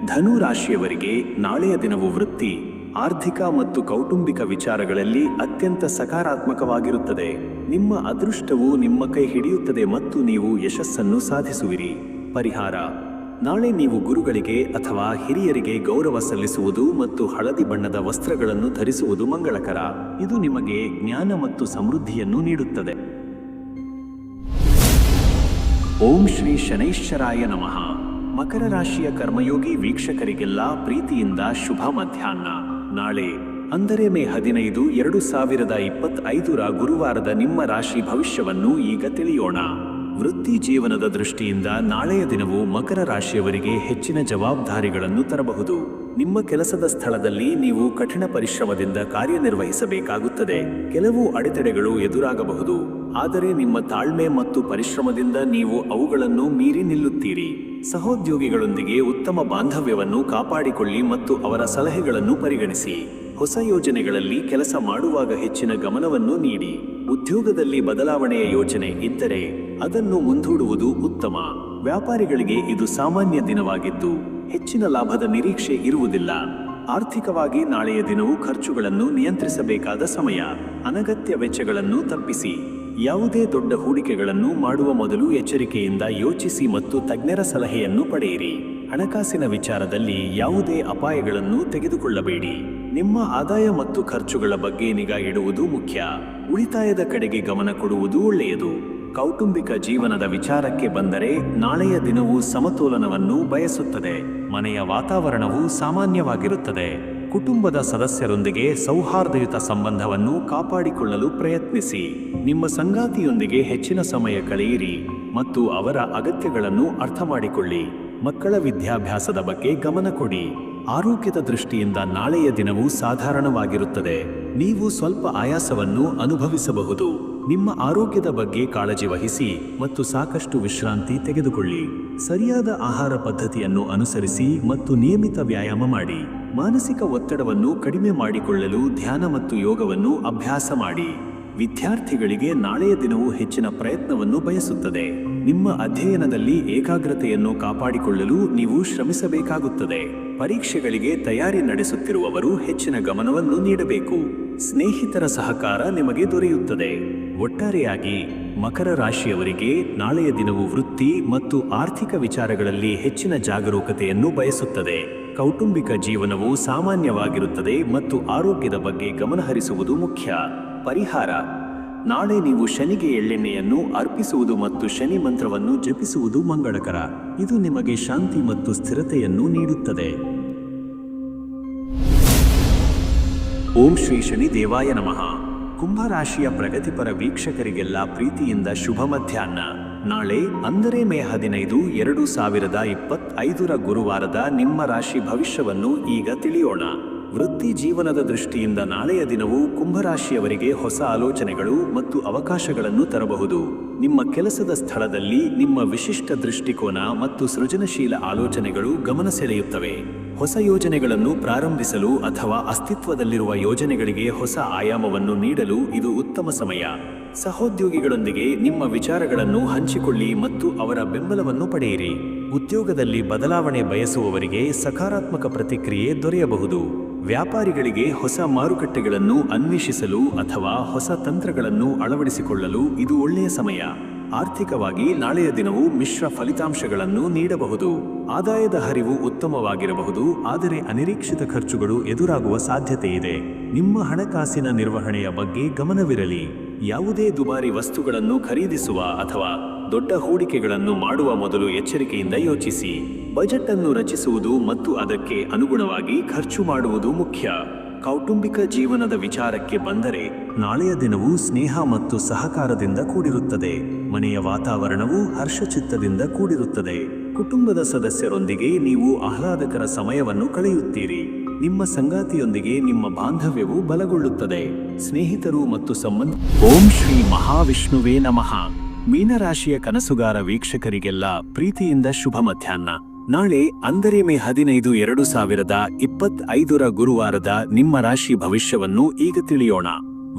Speaker 1: ಧನು ರಾಶಿಯವರಿಗೆ ನಾಳೆಯ ದಿನವು ವೃತ್ತಿ, ಆರ್ಥಿಕ ಮತ್ತು ಕೌಟುಂಬಿಕ ವಿಚಾರಗಳಲ್ಲಿ ಅತ್ಯಂತ ಸಕಾರಾತ್ಮಕವಾಗಿರುತ್ತದೆ. ನಿಮ್ಮ ಅದೃಷ್ಟವು ನಿಮ್ಮ ಕೈ ಹಿಡಿಯುತ್ತದೆ ಮತ್ತು ನೀವು ಯಶಸ್ಸನ್ನು ಸಾಧಿಸುವಿರಿ. ಪರಿಹಾರ: ನಾಳೆ ನೀವು ಗುರುಗಳಿಗೆ ಅಥವಾ ಹಿರಿಯರಿಗೆ ಗೌರವ ಸಲ್ಲಿಸುವುದು ಮತ್ತು ಹಳದಿ ಬಣ್ಣದ ವಸ್ತ್ರಗಳನ್ನು ಧರಿಸುವುದು ಮಂಗಳಕರ. ಇದು ನಿಮಗೆ ಜ್ಞಾನ ಮತ್ತು ಸಮೃದ್ಧಿಯನ್ನು ನೀಡುತ್ತದೆ. ಓಂ ಶ್ರೀ ಶನೈಶ್ಚರಾಯ ನಮಃ. ಮಕರ ರಾಶಿಯ ಕರ್ಮಯೋಗಿ ವೀಕ್ಷಕರಿಗೆಲ್ಲ ಪ್ರೀತಿಯಿಂದ ಶುಭ ಮಧ್ಯಾಹ್ನ. ನಾಳೆ ಅಂದರೆ ಮೇ 15, 2025 ಗುರುವಾರದ ನಿಮ್ಮ ರಾಶಿ ಭವಿಷ್ಯವನ್ನು ಈಗ ತಿಳಿಯೋಣ. ವೃತ್ತಿ ಜೀವನದ ದೃಷ್ಟಿಯಿಂದ ನಾಳೆಯ ದಿನವು ಮಕರ ರಾಶಿಯವರಿಗೆ ಹೆಚ್ಚಿನ ಜವಾಬ್ದಾರಿಗಳನ್ನು ತರಬಹುದು. ನಿಮ್ಮ ಕೆಲಸದ ಸ್ಥಳದಲ್ಲಿ ನೀವು ಕಠಿಣ ಪರಿಶ್ರಮದಿಂದ ಕಾರ್ಯನಿರ್ವಹಿಸಬೇಕಾಗುತ್ತದೆ. ಕೆಲವು ಅಡೆತಡೆಗಳು ಎದುರಾಗಬಹುದು, ಆದರೆ ನಿಮ್ಮ ತಾಳ್ಮೆ ಮತ್ತು ಪರಿಶ್ರಮದಿಂದ ನೀವು ಅವುಗಳನ್ನು ಮೀರಿ ನಿಲ್ಲುತ್ತೀರಿ. ಸಹೋದ್ಯೋಗಿಗಳೊಂದಿಗೆ ಉತ್ತಮ ಬಾಂಧವ್ಯವನ್ನು ಕಾಪಾಡಿಕೊಳ್ಳಿ ಮತ್ತು ಅವರ ಸಲಹೆಗಳನ್ನು ಪರಿಗಣಿಸಿ. ಹೊಸ ಯೋಜನೆಗಳಲ್ಲಿ ಕೆಲಸ ಮಾಡುವಾಗ ಹೆಚ್ಚಿನ ಗಮನವನ್ನು ನೀಡಿ. ಉದ್ಯೋಗದಲ್ಲಿ ಬದಲಾವಣೆಯ ಯೋಜನೆ ಇದ್ದರೆ ಅದನ್ನು ಮುಂದೂಡುವುದು ಉತ್ತಮ. ವ್ಯಾಪಾರಿಗಳಿಗೆ ಇದು ಸಾಮಾನ್ಯ ದಿನವಾಗಿದ್ದು ಹೆಚ್ಚಿನ ಲಾಭದ ನಿರೀಕ್ಷೆ ಇರುವುದಿಲ್ಲ. ಆರ್ಥಿಕವಾಗಿ ನಾಳೆಯ ದಿನವು ಖರ್ಚುಗಳನ್ನು ನಿಯಂತ್ರಿಸಬೇಕಾದ ಸಮಯ. ಅನಗತ್ಯ ವೆಚ್ಚಗಳನ್ನು ತಪ್ಪಿಸಿ. ಯಾವುದೇ ದೊಡ್ಡ ಹೂಡಿಕೆಗಳನ್ನು ಮಾಡುವ ಮೊದಲು ಎಚ್ಚರಿಕೆಯಿಂದ ಯೋಚಿಸಿ ಮತ್ತು ತಜ್ಞರ ಸಲಹೆಯನ್ನು ಪಡೆಯಿರಿ. ಹಣಕಾಸಿನ ವಿಚಾರದಲ್ಲಿ ಯಾವುದೇ ಅಪಾಯಗಳನ್ನು ತೆಗೆದುಕೊಳ್ಳಬೇಡಿ. ನಿಮ್ಮ ಆದಾಯ ಮತ್ತು ಖರ್ಚುಗಳ ಬಗ್ಗೆ ನಿಗಾ ಇಡುವುದು ಮುಖ್ಯ. ಉಳಿತಾಯದ ಕಡೆಗೆ ಗಮನ ಕೊಡುವುದು ಒಳ್ಳೆಯದು. ಕೌಟುಂಬಿಕ ಜೀವನದ ವಿಚಾರಕ್ಕೆ ಬಂದರೆ ನಾಳೆಯ ದಿನವು ಸಮತೋಲನವನ್ನು ಬಯಸುತ್ತದೆ. ಮನೆಯ ವಾತಾವರಣವು ಸಾಮಾನ್ಯವಾಗಿರುತ್ತದೆ. ಕುಟುಂಬದ ಸದಸ್ಯರೊಂದಿಗೆ ಸೌಹಾರ್ದಯುತ ಸಂಬಂಧವನ್ನು ಕಾಪಾಡಿಕೊಳ್ಳಲು ಪ್ರಯತ್ನಿಸಿ. ನಿಮ್ಮ ಸಂಗಾತಿಯೊಂದಿಗೆ ಹೆಚ್ಚಿನ ಸಮಯ ಕಳೆಯಿರಿ ಮತ್ತು ಅವರ ಅಗತ್ಯಗಳನ್ನು ಅರ್ಥ ಮಾಡಿಕೊಳ್ಳಿ. ಮಕ್ಕಳ ವಿದ್ಯಾಭ್ಯಾಸದ ಬಗ್ಗೆ ಗಮನ ಕೊಡಿ. ಆರೋಗ್ಯದ ದೃಷ್ಟಿಯಿಂದ ನಾಳೆಯ ದಿನವು ಸಾಧಾರಣವಾಗಿರುತ್ತದೆ. ನೀವು ಸ್ವಲ್ಪ ಆಯಾಸವನ್ನು ಅನುಭವಿಸಬಹುದು. ನಿಮ್ಮ ಆರೋಗ್ಯದ ಬಗ್ಗೆ ಕಾಳಜಿ ವಹಿಸಿ ಮತ್ತು ಸಾಕಷ್ಟು ವಿಶ್ರಾಂತಿ ತೆಗೆದುಕೊಳ್ಳಿ. ಸರಿಯಾದ ಆಹಾರ ಪದ್ಧತಿಯನ್ನು ಅನುಸರಿಸಿ ಮತ್ತು ನಿಯಮಿತ ವ್ಯಾಯಾಮ ಮಾಡಿ. ಮಾನಸಿಕ ಒತ್ತಡವನ್ನು ಕಡಿಮೆ ಮಾಡಿಕೊಳ್ಳಲು ಧ್ಯಾನ ಮತ್ತು ಯೋಗವನ್ನು ಅಭ್ಯಾಸ ಮಾಡಿ. ವಿದ್ಯಾರ್ಥಿಗಳಿಗೆ ನಾಳೆಯ ದಿನವು ಹೆಚ್ಚಿನ ಪ್ರಯತ್ನವನ್ನು ಬಯಸುತ್ತದೆ. ನಿಮ್ಮ ಅಧ್ಯಯನದಲ್ಲಿ ಏಕಾಗ್ರತೆಯನ್ನು ಕಾಪಾಡಿಕೊಳ್ಳಲು ನೀವು ಶ್ರಮಿಸಬೇಕಾಗುತ್ತದೆ. ಪರೀಕ್ಷೆಗಳಿಗೆ ತಯಾರಿ ನಡೆಸುತ್ತಿರುವವರು ಹೆಚ್ಚಿನ ಗಮನವನ್ನು ನೀಡಬೇಕು. ಸ್ನೇಹಿತರ ಸಹಕಾರ ನಿಮಗೆ ದೊರೆಯುತ್ತದೆ. ಒಟ್ಟಾರೆಯಾಗಿ ಮಕರ ರಾಶಿಯವರಿಗೆ ನಾಳೆಯ ದಿನವು ವೃತ್ತಿ ಮತ್ತು ಆರ್ಥಿಕ ವಿಚಾರಗಳಲ್ಲಿ ಹೆಚ್ಚಿನ ಜಾಗರೂಕತೆಯನ್ನು ಬಯಸುತ್ತದೆ. ಕೌಟುಂಬಿಕ ಜೀವನವು ಸಾಮಾನ್ಯವಾಗಿರುತ್ತದೆ ಮತ್ತು ಆರೋಗ್ಯದ ಬಗ್ಗೆ ಗಮನಹರಿಸುವುದು ಮುಖ್ಯ. ಪರಿಹಾರ: ನಾಳೆ ನೀವು ಶನಿಗೆ ಎಳ್ಳೆಣ್ಣೆಯನ್ನು ಅರ್ಪಿಸುವುದು ಮತ್ತು ಶನಿ ಮಂತ್ರವನ್ನು ಜಪಿಸುವುದು ಮಂಗಳಕರ. ಇದು ನಿಮಗೆ ಶಾಂತಿ ಮತ್ತು ಸ್ಥಿರತೆಯನ್ನು ನೀಡುತ್ತದೆ. ಓಂ ಶ್ರೀ ಶನಿ ದೇವಾಯ ನಮಃ. ಕುಂಭರಾಶಿಯ ಪ್ರಗತಿಪರ ವೀಕ್ಷಕರಿಗೆಲ್ಲ ಪ್ರೀತಿಯಿಂದ ಶುಭ ಮಧ್ಯಾಹ್ನ. ನಾಳೆ ಅಂದರೆ ಮೇ 15, 2025 ಗುರುವಾರದ ನಿಮ್ಮ ರಾಶಿ ಭವಿಷ್ಯವನ್ನು ಈಗ ತಿಳಿಯೋಣ. ವೃತ್ತಿ ಜೀವನದ ದೃಷ್ಟಿಯಿಂದ ನಾಳೆಯ ದಿನವು ಕುಂಭರಾಶಿಯವರಿಗೆ ಹೊಸ ಆಲೋಚನೆಗಳು ಮತ್ತು ಅವಕಾಶಗಳನ್ನು ತರಬಹುದು. ನಿಮ್ಮ ಕೆಲಸದ ಸ್ಥಳದಲ್ಲಿ ನಿಮ್ಮ ವಿಶಿಷ್ಟ ದೃಷ್ಟಿಕೋನ ಮತ್ತು ಸೃಜನಶೀಲ ಆಲೋಚನೆಗಳು ಗಮನ ಸೆಳೆಯುತ್ತವೆ. ಹೊಸ ಯೋಜನೆಗಳನ್ನು ಪ್ರಾರಂಭಿಸಲು ಅಥವಾ ಅಸ್ತಿತ್ವದಲ್ಲಿರುವ ಯೋಜನೆಗಳಿಗೆ ಹೊಸ ಆಯಾಮವನ್ನು ನೀಡಲು ಇದು ಉತ್ತಮ ಸಮಯ. ಸಹೋದ್ಯೋಗಿಗಳೊಂದಿಗೆ ನಿಮ್ಮ ವಿಚಾರಗಳನ್ನು ಹಂಚಿಕೊಳ್ಳಿ ಮತ್ತು ಅವರ ಬೆಂಬಲವನ್ನು ಪಡೆಯಿರಿ. ಉದ್ಯೋಗದಲ್ಲಿ ಬದಲಾವಣೆ ಬಯಸುವವರಿಗೆ ಸಕಾರಾತ್ಮಕ ಪ್ರತಿಕ್ರಿಯೆ ದೊರೆಯಬಹುದು. ವ್ಯಾಪಾರಿಗಳಿಗೆ ಹೊಸ ಮಾರುಕಟ್ಟೆಗಳನ್ನು ಅನ್ವೇಷಿಸಲು ಅಥವಾ ಹೊಸ ತಂತ್ರಗಳನ್ನು ಅಳವಡಿಸಿಕೊಳ್ಳಲು ಇದು ಒಳ್ಳೆಯ ಸಮಯ. ಆರ್ಥಿಕವಾಗಿ ನಾಳೆಯ ದಿನವು ಮಿಶ್ರ ಫಲಿತಾಂಶಗಳನ್ನು ನೀಡಬಹುದು. ಆದಾಯದ ಹರಿವು ಉತ್ತಮವಾಗಿರಬಹುದು, ಆದರೆ ಅನಿರೀಕ್ಷಿತ ಖರ್ಚುಗಳು ಎದುರಾಗುವ ಸಾಧ್ಯತೆ ಇದೆ. ನಿಮ್ಮ ಹಣಕಾಸಿನ ನಿರ್ವಹಣೆಯ ಬಗ್ಗೆ ಗಮನವಿರಲಿ. ಯಾವುದೇ ದುಬಾರಿ ವಸ್ತುಗಳನ್ನು ಖರೀದಿಸುವ ಅಥವಾ ದೊಡ್ಡ ಹೂಡಿಕೆಗಳನ್ನು ಮಾಡುವ ಮೊದಲು ಎಚ್ಚರಿಕೆಯಿಂದ ಯೋಚಿಸಿ. ಬಜೆಟ್ ಅನ್ನು ರಚಿಸುವುದು ಮತ್ತು ಅದಕ್ಕೆ ಅನುಗುಣವಾಗಿ ಖರ್ಚು ಮಾಡುವುದು ಮುಖ್ಯ. ಕೌಟುಂಬಿಕ ಜೀವನದ ವಿಚಾರಕ್ಕೆ ಬಂದರೆ ನಾಳೆಯ ದಿನವು ಸ್ನೇಹ ಮತ್ತು ಸಹಕಾರದಿಂದ ಕೂಡಿರುತ್ತದೆ. ಮನೆಯ ವಾತಾವರಣವು ಹರ್ಷಚಿತ್ತದಿಂದ ಕೂಡಿರುತ್ತದೆ. ಕುಟುಂಬದ ಸದಸ್ಯರೊಂದಿಗೆ ನೀವು ಆಹ್ಲಾದಕರ ಸಮಯವನ್ನು ಕಳೆಯುತ್ತೀರಿ. ನಿಮ್ಮ ಸಂಗಾತಿಯೊಂದಿಗೆ ನಿಮ್ಮ ಬಾಂಧವ್ಯವು ಬಲಗೊಳ್ಳುತ್ತದೆ. ಸ್ನೇಹಿತರು ಮತ್ತು ಸಂಬಂಧ. ಓಂ ಶ್ರೀ ಮಹಾವಿಷ್ಣುವೇ ನಮಃ. ಮೀನರಾಶಿಯ ಕನಸುಗಾರ ವೀಕ್ಷಕರಿಗೆಲ್ಲ ಪ್ರೀತಿಯಿಂದ ಶುಭ ಮಧ್ಯಾಹ್ನ. ನಾಳೆ ಅಂದರೆ ಮೇ 15, 2025 ಗುರುವಾರದ ನಿಮ್ಮ ರಾಶಿ ಭವಿಷ್ಯವನ್ನು ಈಗ ತಿಳಿಯೋಣ.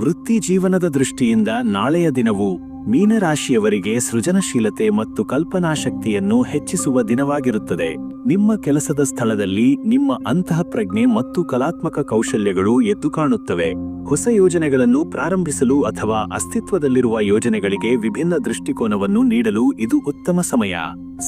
Speaker 1: ವೃತ್ತಿ ಜೀವನದ ದೃಷ್ಟಿಯಿಂದ ನಾಳೆಯ ದಿನವು ಮೀನರಾಶಿಯವರಿಗೆ ಸೃಜನಶೀಲತೆ ಮತ್ತು ಕಲ್ಪನಾಶಕ್ತಿಯನ್ನು ಹೆಚ್ಚಿಸುವ ದಿನವಾಗಿರುತ್ತದೆ. ನಿಮ್ಮ ಕೆಲಸದ ಸ್ಥಳದಲ್ಲಿ ನಿಮ್ಮ ಅಂತಃಪ್ರಜ್ಞೆ ಮತ್ತು ಕಲಾತ್ಮಕ ಕೌಶಲ್ಯಗಳು ಎದ್ದು ಕಾಣುತ್ತವೆ. ಹೊಸ ಯೋಜನೆಗಳನ್ನು ಪ್ರಾರಂಭಿಸಲು ಅಥವಾ ಅಸ್ತಿತ್ವದಲ್ಲಿರುವ ಯೋಜನೆಗಳಿಗೆ ವಿಭಿನ್ನ ದೃಷ್ಟಿಕೋನವನ್ನು ನೀಡಲು ಇದು ಉತ್ತಮ ಸಮಯ.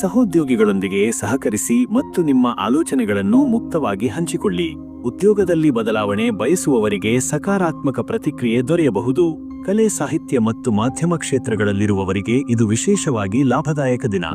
Speaker 1: ಸಹೋದ್ಯೋಗಿಗಳೊಂದಿಗೆ ಸಹಕರಿಸಿ ಮತ್ತು ನಿಮ್ಮ ಆಲೋಚನೆಗಳನ್ನು ಮುಕ್ತವಾಗಿ ಹಂಚಿಕೊಳ್ಳಿ. ಉದ್ಯೋಗದಲ್ಲಿ ಬದಲಾವಣೆ ಬಯಸುವವರಿಗೆ ಸಕಾರಾತ್ಮಕ ಪ್ರತಿಕ್ರಿಯೆ ದೊರೆಯಬಹುದು. ಕಲೆ, ಸಾಹಿತ್ಯ ಮತ್ತು ಮಾಧ್ಯಮ ಕ್ಷೇತ್ರಗಳಲ್ಲಿರುವವರಿಗೆ ಇದು ವಿಶೇಷವಾಗಿ ಲಾಭದಾಯಕ ದಿನ.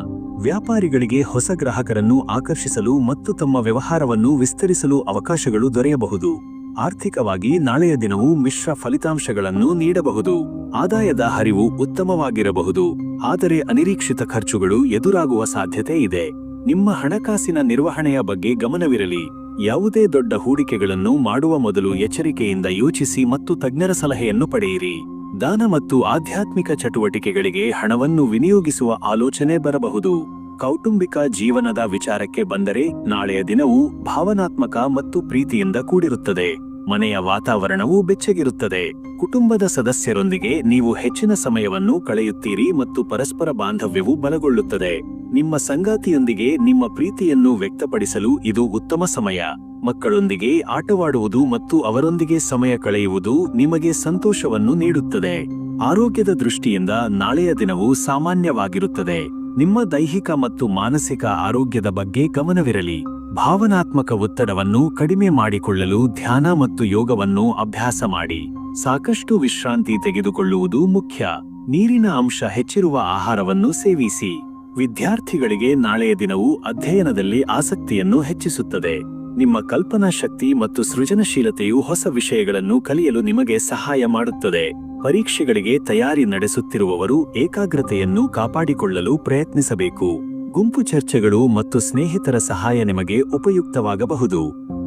Speaker 1: ವ್ಯಾಪಾರಿಗಳಿಗೆ ಹೊಸ ಗ್ರಾಹಕರನ್ನು ಆಕರ್ಷಿಸಲು ಮತ್ತು ತಮ್ಮ ವ್ಯವಹಾರವನ್ನು ವಿಸ್ತರಿಸಲು ಅವಕಾಶಗಳು ದೊರೆಯಬಹುದು. ಆರ್ಥಿಕವಾಗಿ ನಾಳೆಯ ದಿನವು ಮಿಶ್ರ ಫಲಿತಾಂಶಗಳನ್ನು ನೀಡಬಹುದು. ಆದಾಯದ ಹರಿವು ಉತ್ತಮವಾಗಿರಬಹುದು, ಆದರೆ ಅನಿರೀಕ್ಷಿತ ಖರ್ಚುಗಳು ಎದುರಾಗುವ ಸಾಧ್ಯತೆ ಇದೆ. ನಿಮ್ಮ ಹಣಕಾಸಿನ ನಿರ್ವಹಣೆಯ ಬಗ್ಗೆ ಗಮನವಿರಲಿ. ಯಾವುದೇ ದೊಡ್ಡ ಹೂಡಿಕೆಗಳನ್ನು ಮಾಡುವ ಮೊದಲು ಎಚ್ಚರಿಕೆಯಿಂದ ಯೋಚಿಸಿ ಮತ್ತು ತಜ್ಞರ ಸಲಹೆಯನ್ನು ಪಡೆಯಿರಿ. ದಾನ ಮತ್ತು ಆಧ್ಯಾತ್ಮಿಕ ಚಟುವಟಿಕೆಗಳಿಗೆ ಹಣವನ್ನು ವಿನಿಯೋಗಿಸುವ ಆಲೋಚನೆ ಬರಬಹುದು. ಕೌಟುಂಬಿಕ ಜೀವನದ ವಿಚಾರಕ್ಕೆ ಬಂದರೆ ನಾಳೆಯ ದಿನವು ಭಾವನಾತ್ಮಕ ಮತ್ತು ಪ್ರೀತಿಯಿಂದ ಕೂಡಿರುತ್ತದೆ. ಮನೆಯ ವಾತಾವರಣವು ಬೆಚ್ಚಗಿರುತ್ತದೆ. ಕುಟುಂಬದ ಸದಸ್ಯರೊಂದಿಗೆ ನೀವು ಹೆಚ್ಚಿನ ಸಮಯವನ್ನು ಕಳೆಯುತ್ತೀರಿ ಮತ್ತು ಪರಸ್ಪರ ಬಾಂಧವ್ಯವು ಬಲಗೊಳ್ಳುತ್ತದೆ. ನಿಮ್ಮ ಸಂಗಾತಿಯೊಂದಿಗೆ ನಿಮ್ಮ ಪ್ರೀತಿಯನ್ನು ವ್ಯಕ್ತಪಡಿಸಲು ಇದು ಉತ್ತಮ ಸಮಯ. ಮಕ್ಕಳೊಂದಿಗೆ ಆಟವಾಡುವುದು ಮತ್ತು ಅವರೊಂದಿಗೆ ಸಮಯ ಕಳೆಯುವುದು ನಿಮಗೆ ಸಂತೋಷವನ್ನು ನೀಡುತ್ತದೆ. ಆರೋಗ್ಯದ ದೃಷ್ಟಿಯಿಂದ ನಾಳೆಯ ದಿನವು ಸಾಮಾನ್ಯವಾಗಿರುತ್ತದೆ. ನಿಮ್ಮ ದೈಹಿಕ ಮತ್ತು ಮಾನಸಿಕ ಆರೋಗ್ಯದ ಬಗ್ಗೆ ಗಮನವಿರಲಿ. ಭಾವನಾತ್ಮಕ ಒತ್ತಡವನ್ನು ಕಡಿಮೆ ಮಾಡಿಕೊಳ್ಳಲು ಧ್ಯಾನ ಮತ್ತು ಯೋಗವನ್ನು ಅಭ್ಯಾಸ ಮಾಡಿ. ಸಾಕಷ್ಟು ವಿಶ್ರಾಂತಿ ತೆಗೆದುಕೊಳ್ಳುವುದು ಮುಖ್ಯ. ನೀರಿನ ಅಂಶ ಹೆಚ್ಚಿರುವ ಆಹಾರವನ್ನು ಸೇವಿಸಿ. ವಿದ್ಯಾರ್ಥಿಗಳಿಗೆ ನಾಳೆಯ ದಿನವು ಅಧ್ಯಯನದಲ್ಲಿ ಆಸಕ್ತಿಯನ್ನು ಹೆಚ್ಚಿಸುತ್ತದೆ. ನಿಮ್ಮ ಕಲ್ಪನಾ ಶಕ್ತಿ ಮತ್ತು ಸೃಜನಶೀಲತೆಯು ಹೊಸ ವಿಷಯಗಳನ್ನು ಕಲಿಯಲು ನಿಮಗೆ ಸಹಾಯ ಮಾಡುತ್ತದೆ. ಪರೀಕ್ಷೆಗಳಿಗೆ ತಯಾರಿ ನಡೆಸುತ್ತಿರುವವರು ಏಕಾಗ್ರತೆಯನ್ನು ಕಾಪಾಡಿಕೊಳ್ಳಲು ಪ್ರಯತ್ನಿಸಬೇಕು. ಗುಂಪು ಚರ್ಚೆಗಳು ಮತ್ತು ಸ್ನೇಹಿತರ ಸಹಾಯ ನಿಮಗೆ ಉಪಯುಕ್ತವಾಗಬಹುದು.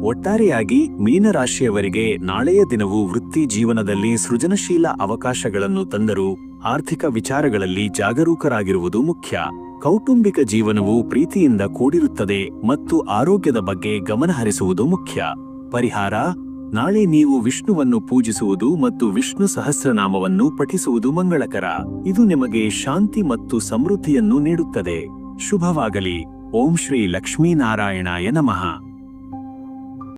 Speaker 1: ಒಟ್ಟಾರೆಯಾಗಿ ಮೀನರಾಶಿಯವರಿಗೆ ನಾಳೆಯ ದಿನವು ವೃತ್ತಿ ಜೀವನದಲ್ಲಿ ಸೃಜನಶೀಲ ಅವಕಾಶಗಳನ್ನು ತಂದರೂ ಆರ್ಥಿಕ ವಿಚಾರಗಳಲ್ಲಿ ಜಾಗರೂಕರಾಗಿರುವುದು ಮುಖ್ಯ. ಕೌಟುಂಬಿಕ ಜೀವನವು ಪ್ರೀತಿಯಿಂದ ಕೂಡಿರುತ್ತದೆ ಮತ್ತು ಆರೋಗ್ಯದ ಬಗ್ಗೆ ಗಮನಹರಿಸುವುದು ಮುಖ್ಯ. ಪರಿಹಾರ: ನಾಳೆ ನೀವು ವಿಷ್ಣುವನ್ನು ಪೂಜಿಸುವುದು ಮತ್ತು ವಿಷ್ಣು ಸಹಸ್ರನಾಮವನ್ನು ಪಠಿಸುವುದು ಮಂಗಳಕರ. ಇದು ನಿಮಗೆ ಶಾಂತಿ ಮತ್ತು ಸಮೃದ್ಧಿಯನ್ನು ನೀಡುತ್ತದೆ. ಶುಭವಾಗಲಿ. ಓಂ ಶ್ರೀ ಲಕ್ಷ್ಮೀನಾರಾಯಣಾಯ ನಮಃ.